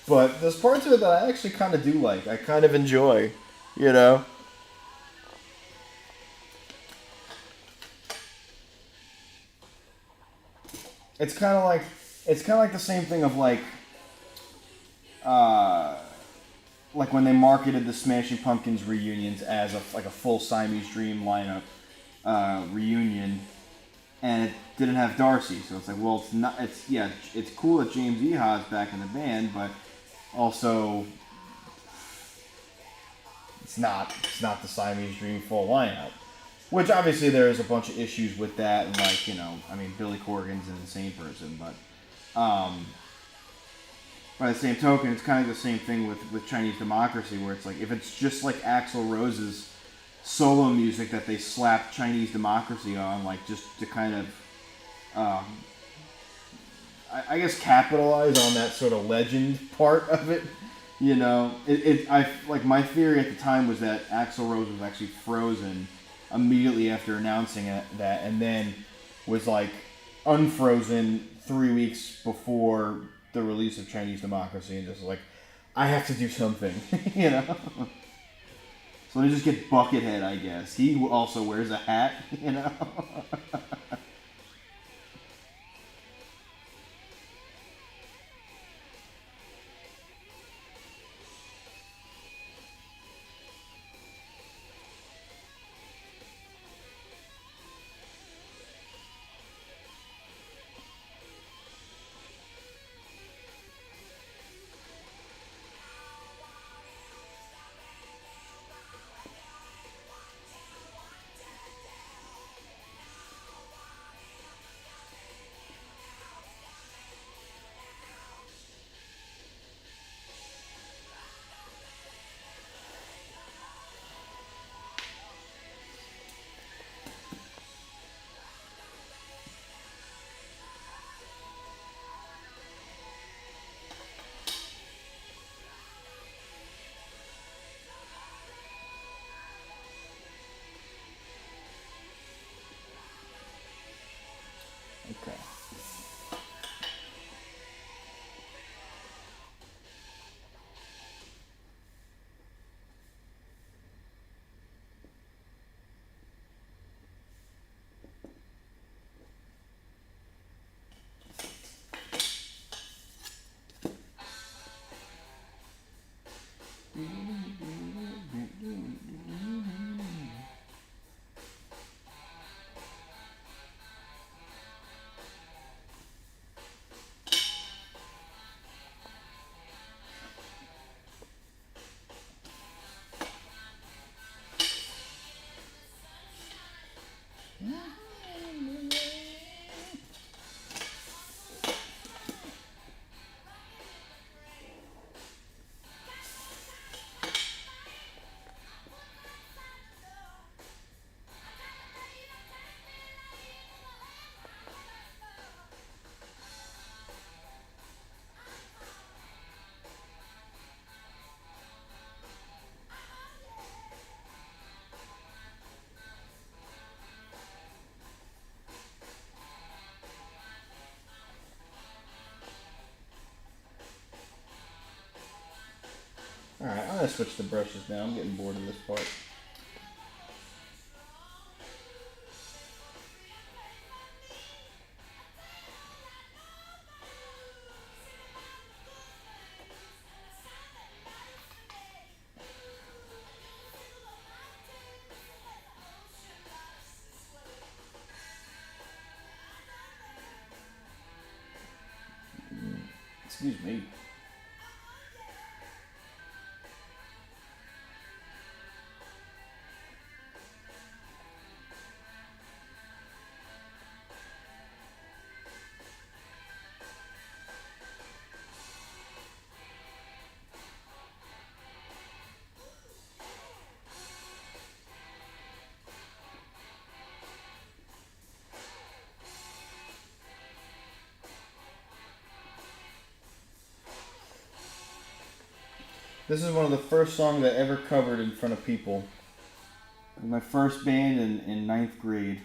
But there's parts of it that I actually kind of do like. I kind of enjoy, you know. It's kind of like the same thing of like when they marketed the Smashing Pumpkins reunions as a full Siamese Dream lineup reunion, and it didn't have Darcy, so it's like, well, it's not. It's cool that James Iha's back in the band, but also it's not the Siamese Dream full lineup. Which obviously there is a bunch of issues with that, and like, you know, I mean, Billy Corgan's an insane person, but by the same token, it's kind of the same thing with Chinese Democracy, where it's like, if it's just like Axl Rose's solo music that they slap Chinese Democracy on, like, just to kind of I guess capitalize on that sort of legend part of it, you know. My theory at the time was that Axl Rose was actually frozen immediately after announcing that, and then was like unfrozen 3 weeks before the release of Chinese Democracy, and just like, I have to do something, you know. So they just get Buckethead, I guess. He also wears a hat, you know. Alright, I'm gonna switch the brushes now. I'm getting bored of this part. Excuse me. This is one of the first songs I ever covered in front of people. My first band in ninth grade.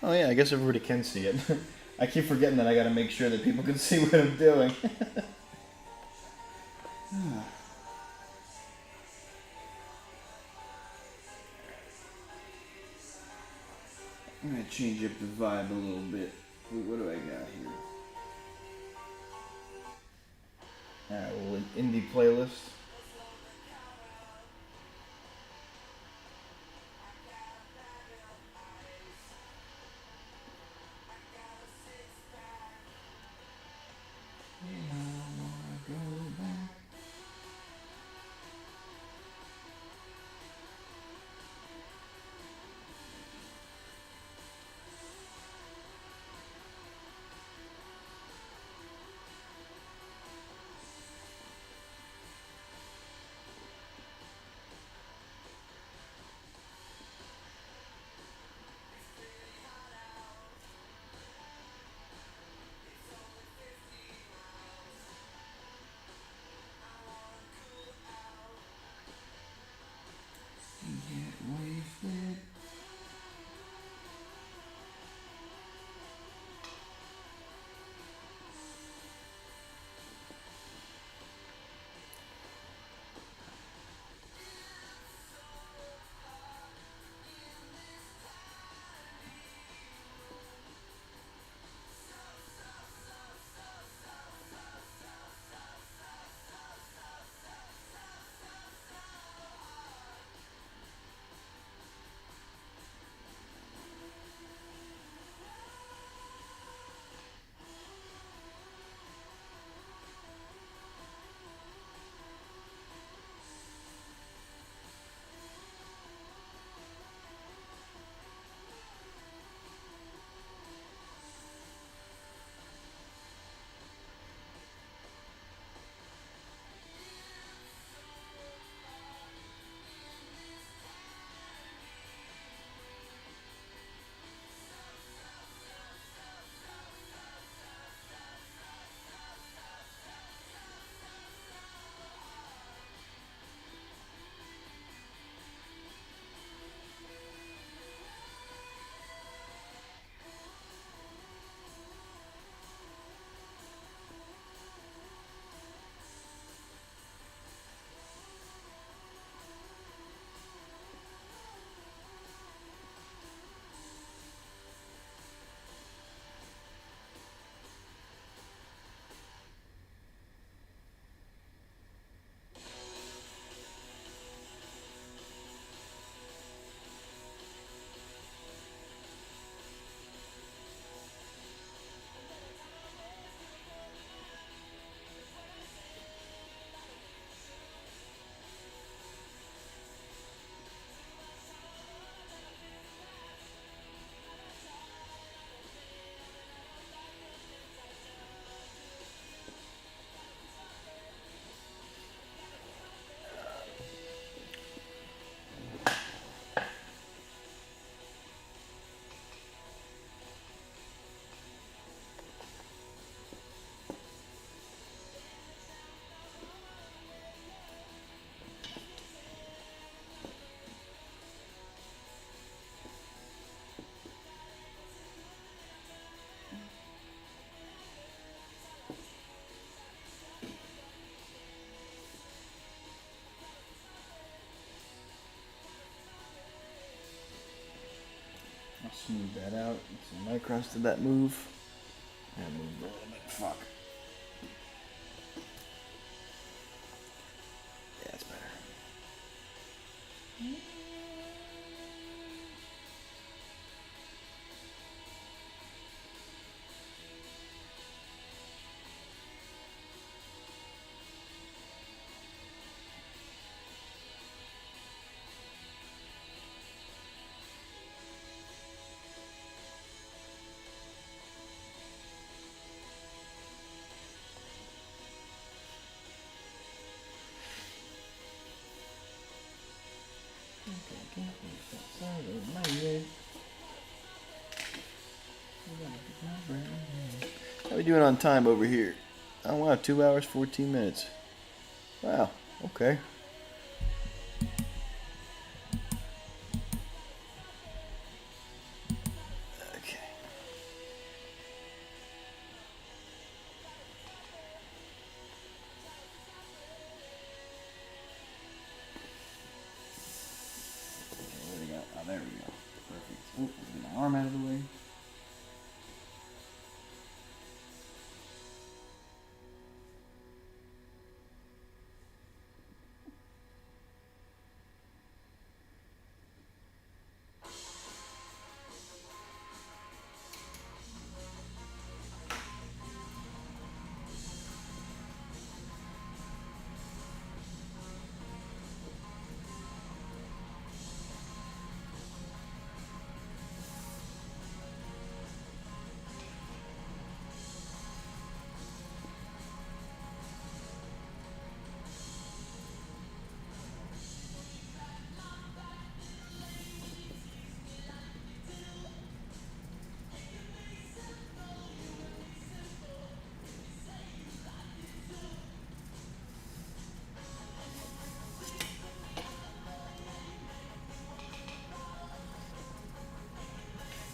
Oh yeah, I guess everybody can see it. I keep forgetting that I gotta make sure that people can see what I'm doing. I'm gonna change up the vibe a little bit. What do I got here? Alright, well, an indie playlist. I'll smooth that out. Some micros, did that move? That moved a little bit. Fuck. Yeah, it's better. How we doing on time over here? Oh wow, 2 hours, 14 minutes. Wow, okay. Okay. there we go. Perfect. Oh, get my arm out of the way.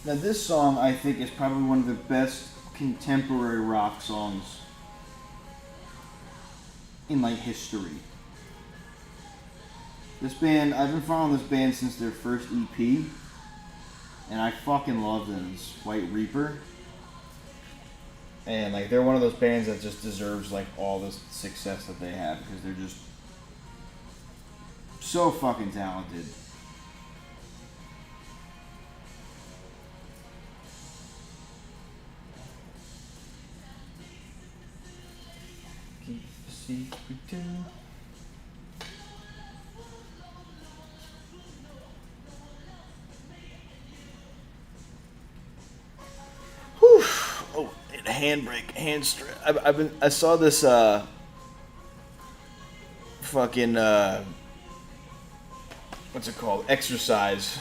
Now this song, I think, is probably one of the best contemporary rock songs in like history. This band, I've been following this band since their first EP, and I fucking love them. It's White Reaper, and like they're one of those bands that just deserves like all the success that they have because they're just so fucking talented. Keep the secret too. Whew. Oh, and a handbrake, hand strap. I saw this fucking what's it called? Exercise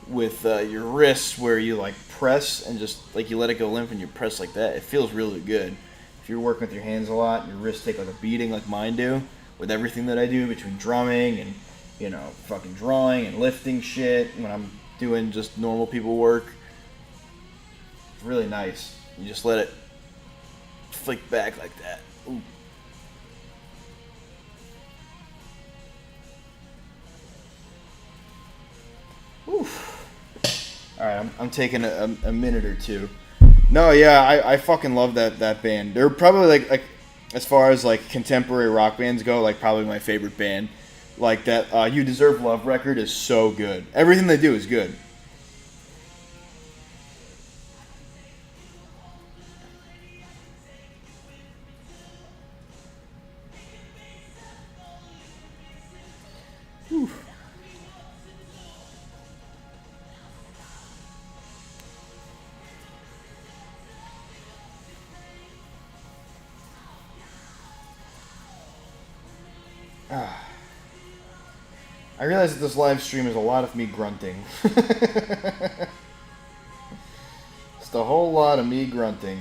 with your wrists where you like press and just like you let it go limp and you press like that. It feels really good. If you're working with your hands a lot, your wrists take like a beating like mine do with everything that I do between drumming and, you know, fucking drawing and lifting shit when I'm doing just normal people work. It's really nice. You just let it flick back like that. Ooh. Oof. Alright, I'm taking a minute or two. No, yeah, I fucking love that band. They're probably like as far as like contemporary rock bands go, like probably my favorite band. Like that You Deserve Love record is so good. Everything they do is good. Whew. I realize that this live stream is a lot of me grunting. Just a whole lot of me grunting.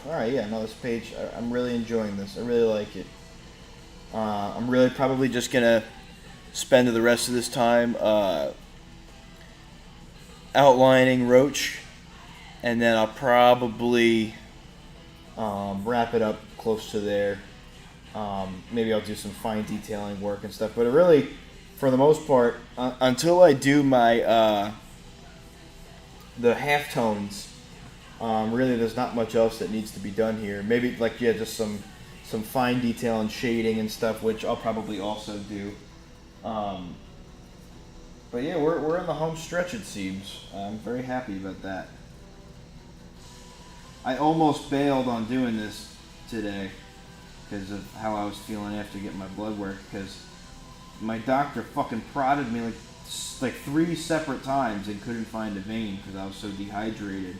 Alright, yeah, no, this page, I'm really enjoying this. I really like it. I'm really probably just going to spend the rest of this time outlining Roach, and then I'll probably wrap it up close to there. Maybe I'll do some fine detailing work and stuff, but it really, for the most part, until I do my the halftones, really there's not much else that needs to be done here. Maybe like just some fine detail and shading and stuff, which I'll probably also do. But yeah, we're in the home stretch, it seems. I'm very happy about that. I almost bailed on doing this today because of how I was feeling after getting my blood work, because my doctor fucking prodded me like 3 separate times and couldn't find a vein because I was so dehydrated.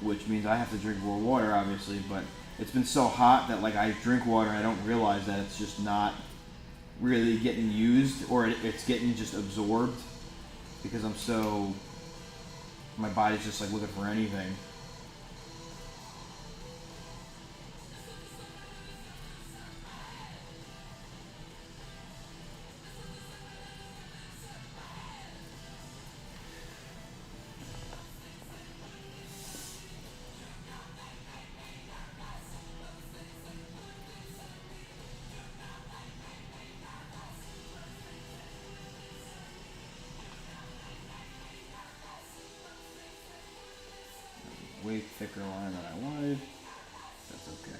Which means I have to drink more water, obviously, but it's been so hot that like I drink water and I don't realize that it's just not really getting used, or it's getting just absorbed because I'm so My body's just like looking for anything. Way thicker line than I wanted. That's okay.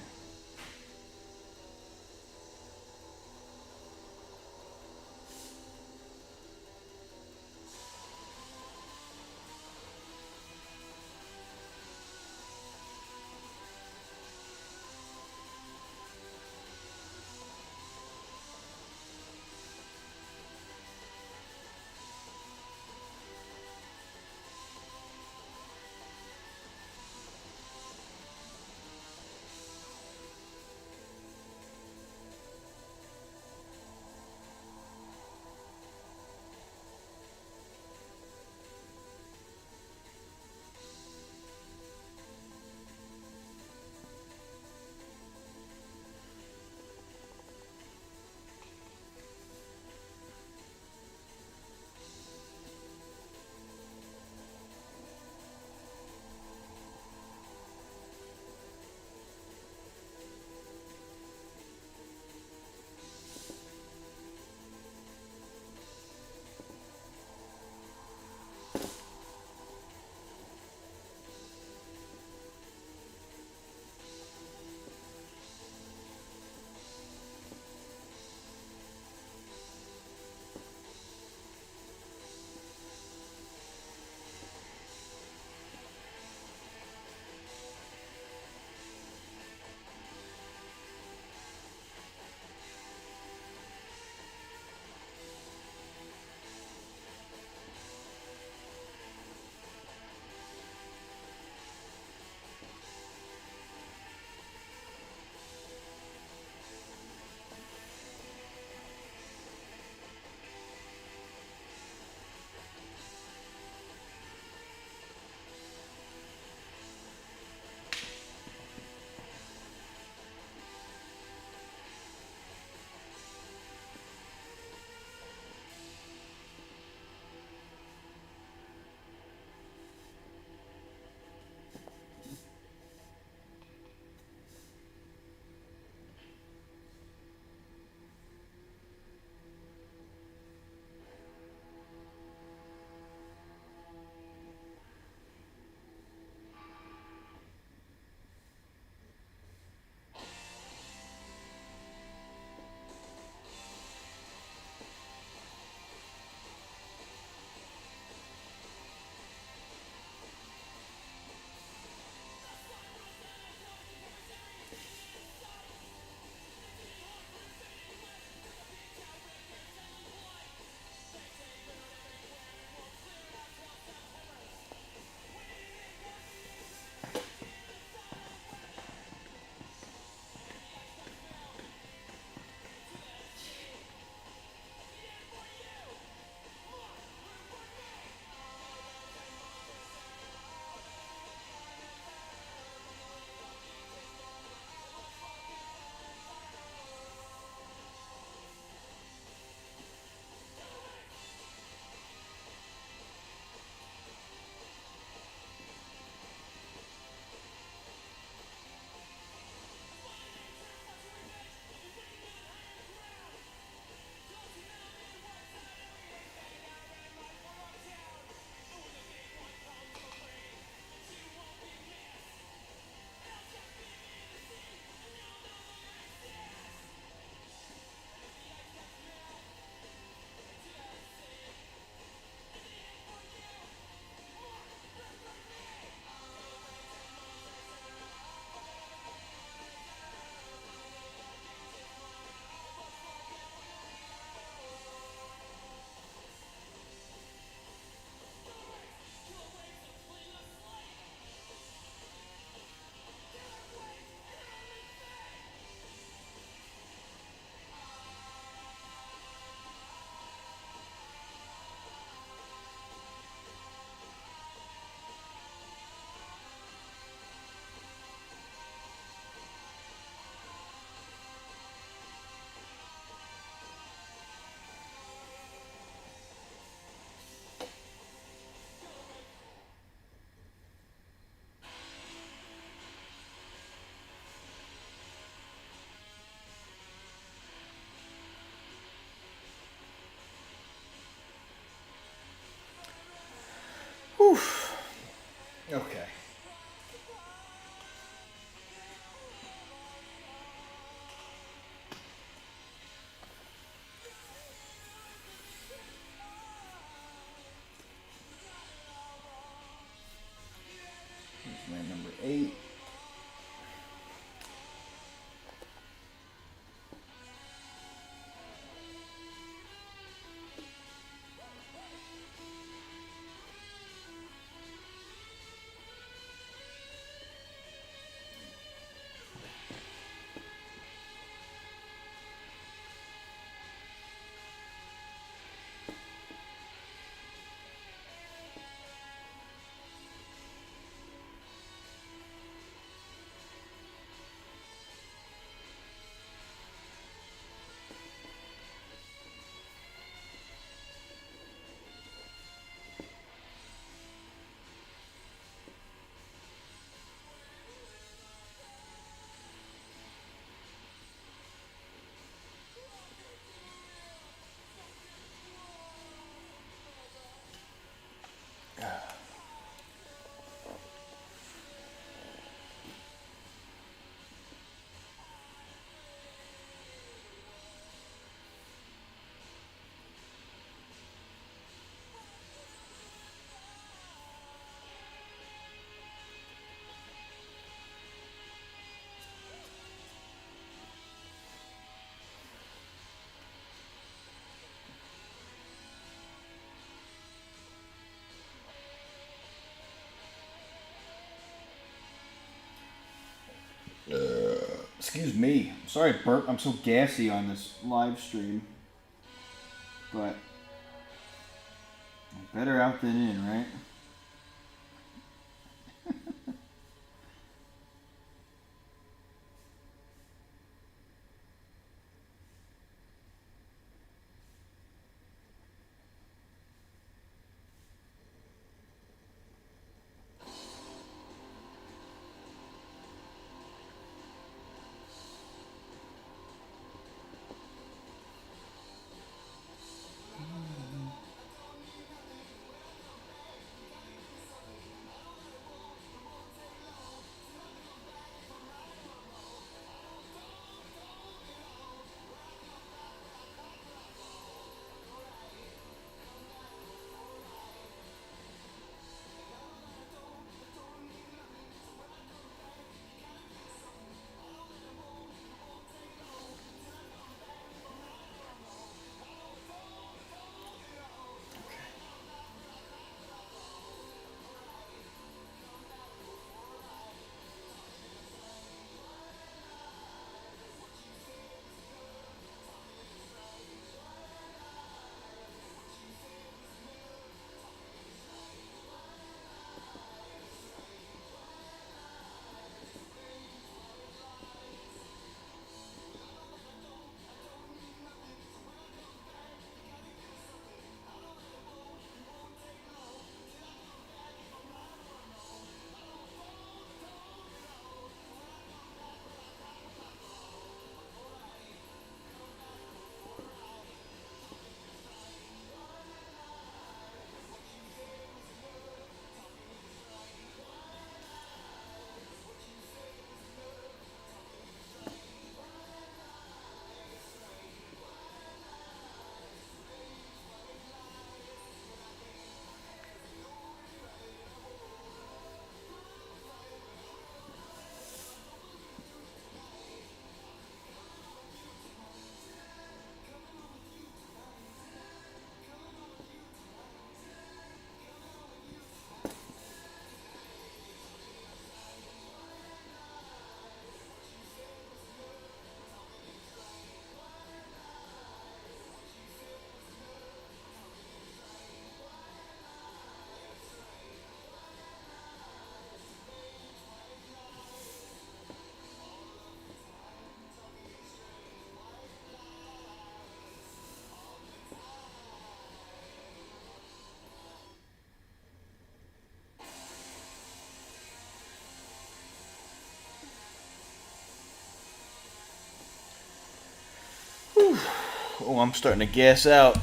Okay. Here's my number 8. Excuse me. Sorry, burp. I'm so gassy on this live stream. But better out than in, right? Oh, I'm starting to gas out.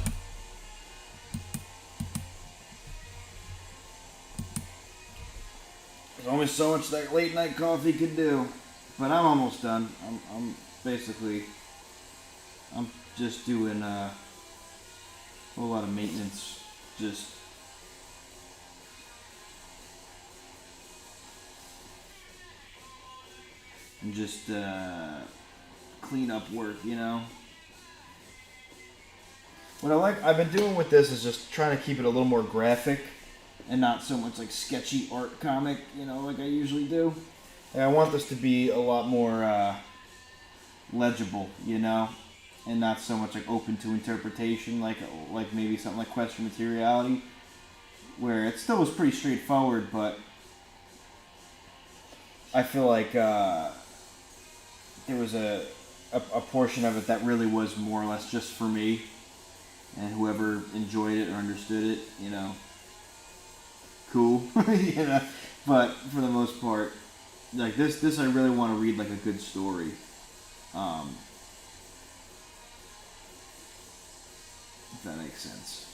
only so much that late night coffee could do. But I'm almost done. I'm basically, I'm just doing a whole lot of maintenance. Just and just clean up work, you know. What I've been doing with this is just trying to keep it a little more graphic and not so much like sketchy art comic, you know, like I usually do. And I want this to be a lot more legible, you know, and not so much like open to interpretation, like maybe something like Question Materiality, where it still was pretty straightforward, but I feel like there was a portion of it that really was more or less just for me, and whoever enjoyed it or understood it, you know, cool, you know. But for the most part, like this I really want to read like a good story. If that makes sense.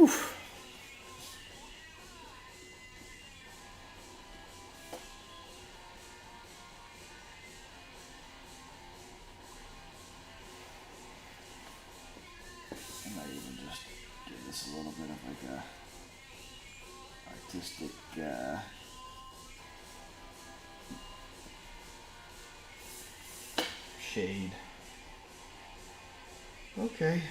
Oof. I might even just give this a little bit of like a artistic shade. Okay.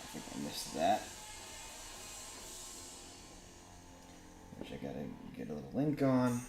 I think I missed that. Which I gotta get a little link on.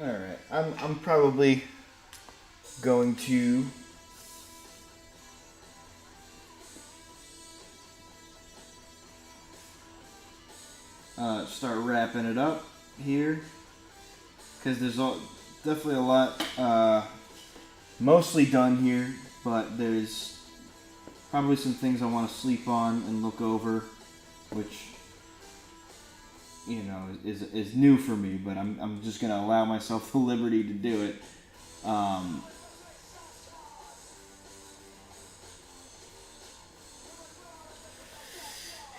All right, I'm probably going to start wrapping it up here because there's definitely a lot mostly done here, but there's probably some things I want to sleep on and look over, which, you know, is new for me, but I'm just gonna allow myself the liberty to do it.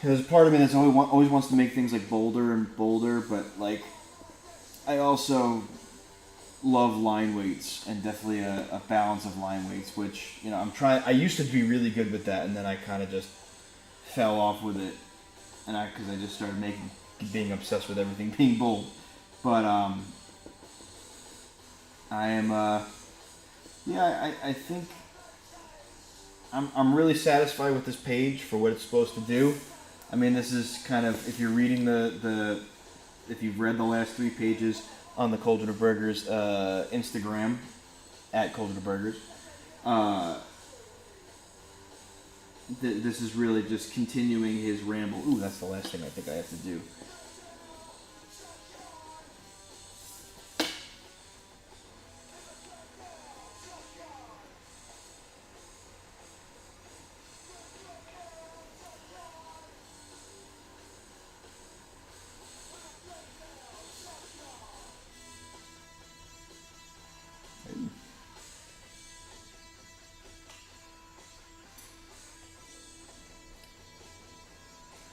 There's a part of me that's always wants to make things like bolder and bolder, but like I also love line weights and definitely a balance of line weights, which I'm trying. I used to be really good with that, and then I kind of just fell off with it, and because I just started being obsessed with everything being bold. But I am I think I'm really satisfied with this page for what it's supposed to do. I mean, this is kind of, if you're reading if you've read the last 3 pages on the Cauldron of Burgers Instagram, at Cauldron of Burgers, this is really just continuing his ramble. Ooh, that's the last thing I think I have to do.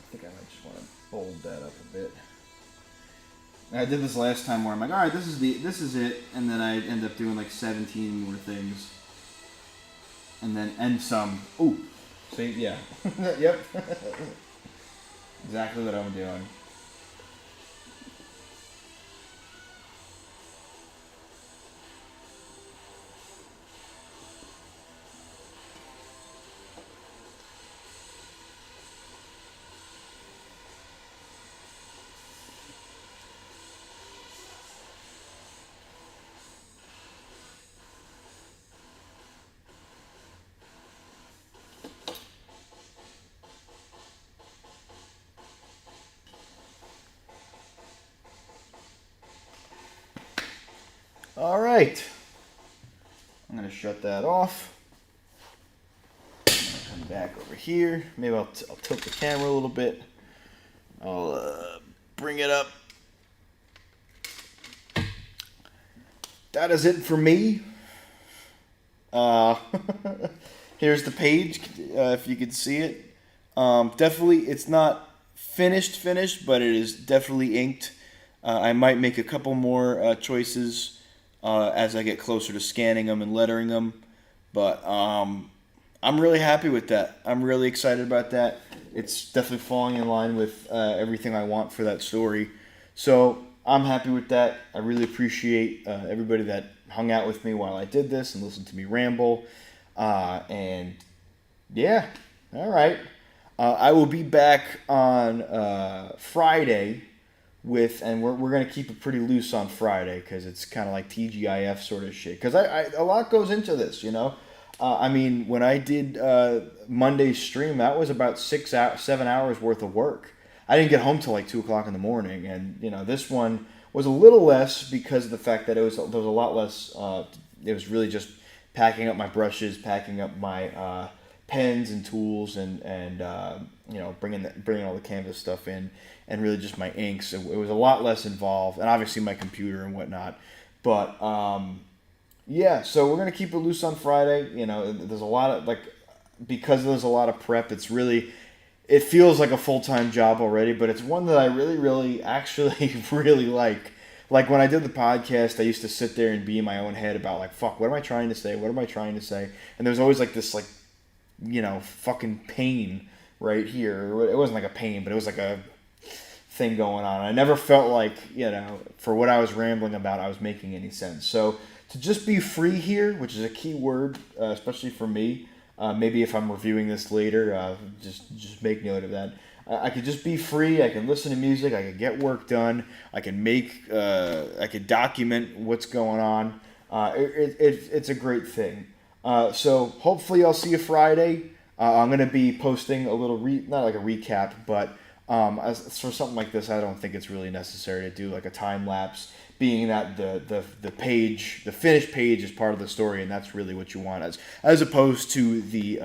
I think I might just want to bold that up a bit. I did this last time where I'm like, all right, this is it, and then I end up doing like 17 more things, and some. Ooh, see, yeah, yep, exactly what I'm doing. All right, I'm gonna shut that off. I'm gonna come back over here. Maybe I'll tilt the camera a little bit. I'll bring it up. That is it for me. Here's the page, if you can see it. Definitely, it's not finished, but it is definitely inked. I might make a couple more choices as I get closer to scanning them and lettering them. But I'm really happy with that. I'm really excited about that. It's definitely falling in line with everything I want for that story. So I'm happy with that. I really appreciate everybody that hung out with me while I did this and listened to me ramble. And yeah, all right. I will be back on Friday and we're going to keep it pretty loose on Friday because it's kind of like TGIF sort of shit. Because a lot goes into this, I mean, when I did Monday's stream, that was about 7 hours worth of work. I didn't get home till like 2 o'clock in the morning, and this one was a little less because of the fact that there was a lot less. It was really just packing up my brushes, packing up my pens and tools, and bringing all the canvas stuff in, and really just my inks. It was a lot less involved, and obviously my computer and whatnot. But yeah, so we're gonna keep it loose on Friday. There's a lot of because there's a lot of prep. It feels like a full-time job already, but it's one that I really, really, actually, really like. Like when I did the podcast, I used to sit there and be in my own head about like, fuck, what am I trying to say? What am I trying to say? And there was always like this fucking pain right here. It wasn't like a pain, but it was like a thing going on. I never felt like, for what I was rambling about, I was making any sense. So to just be free here, which is a key word, especially for me, maybe if I'm reviewing this later, just make note of that. I could just be free. I can listen to music. I can get work done. I can I could document what's going on. It's a great thing. So hopefully I'll see you Friday. I'm going to be posting a little, not like a recap, but for something like this, I don't think it's really necessary to do like a time lapse, being that the finished page is part of the story, and that's really what you want, as opposed to the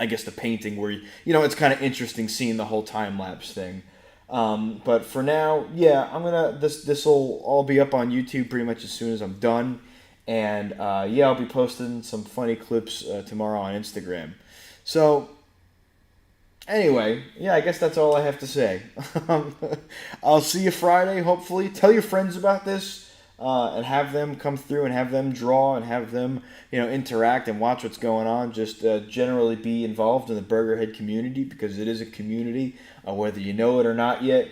I guess the painting where it's kind of interesting seeing the whole time lapse thing. But for now, yeah, this will all be up on YouTube pretty much as soon as I'm done, and yeah, I'll be posting some funny clips tomorrow on Instagram. So anyway, yeah, I guess that's all I have to say. I'll see you Friday, hopefully. Tell your friends about this. and have them come through and have them draw and have them interact and watch what's going on. Just generally be involved in the Burgerhead community, because it is a community, whether you know it or not yet.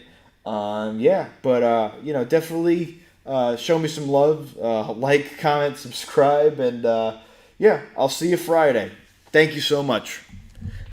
Yeah, but definitely show me some love. Like, comment, subscribe, and yeah, I'll see you Friday. Thank you so much.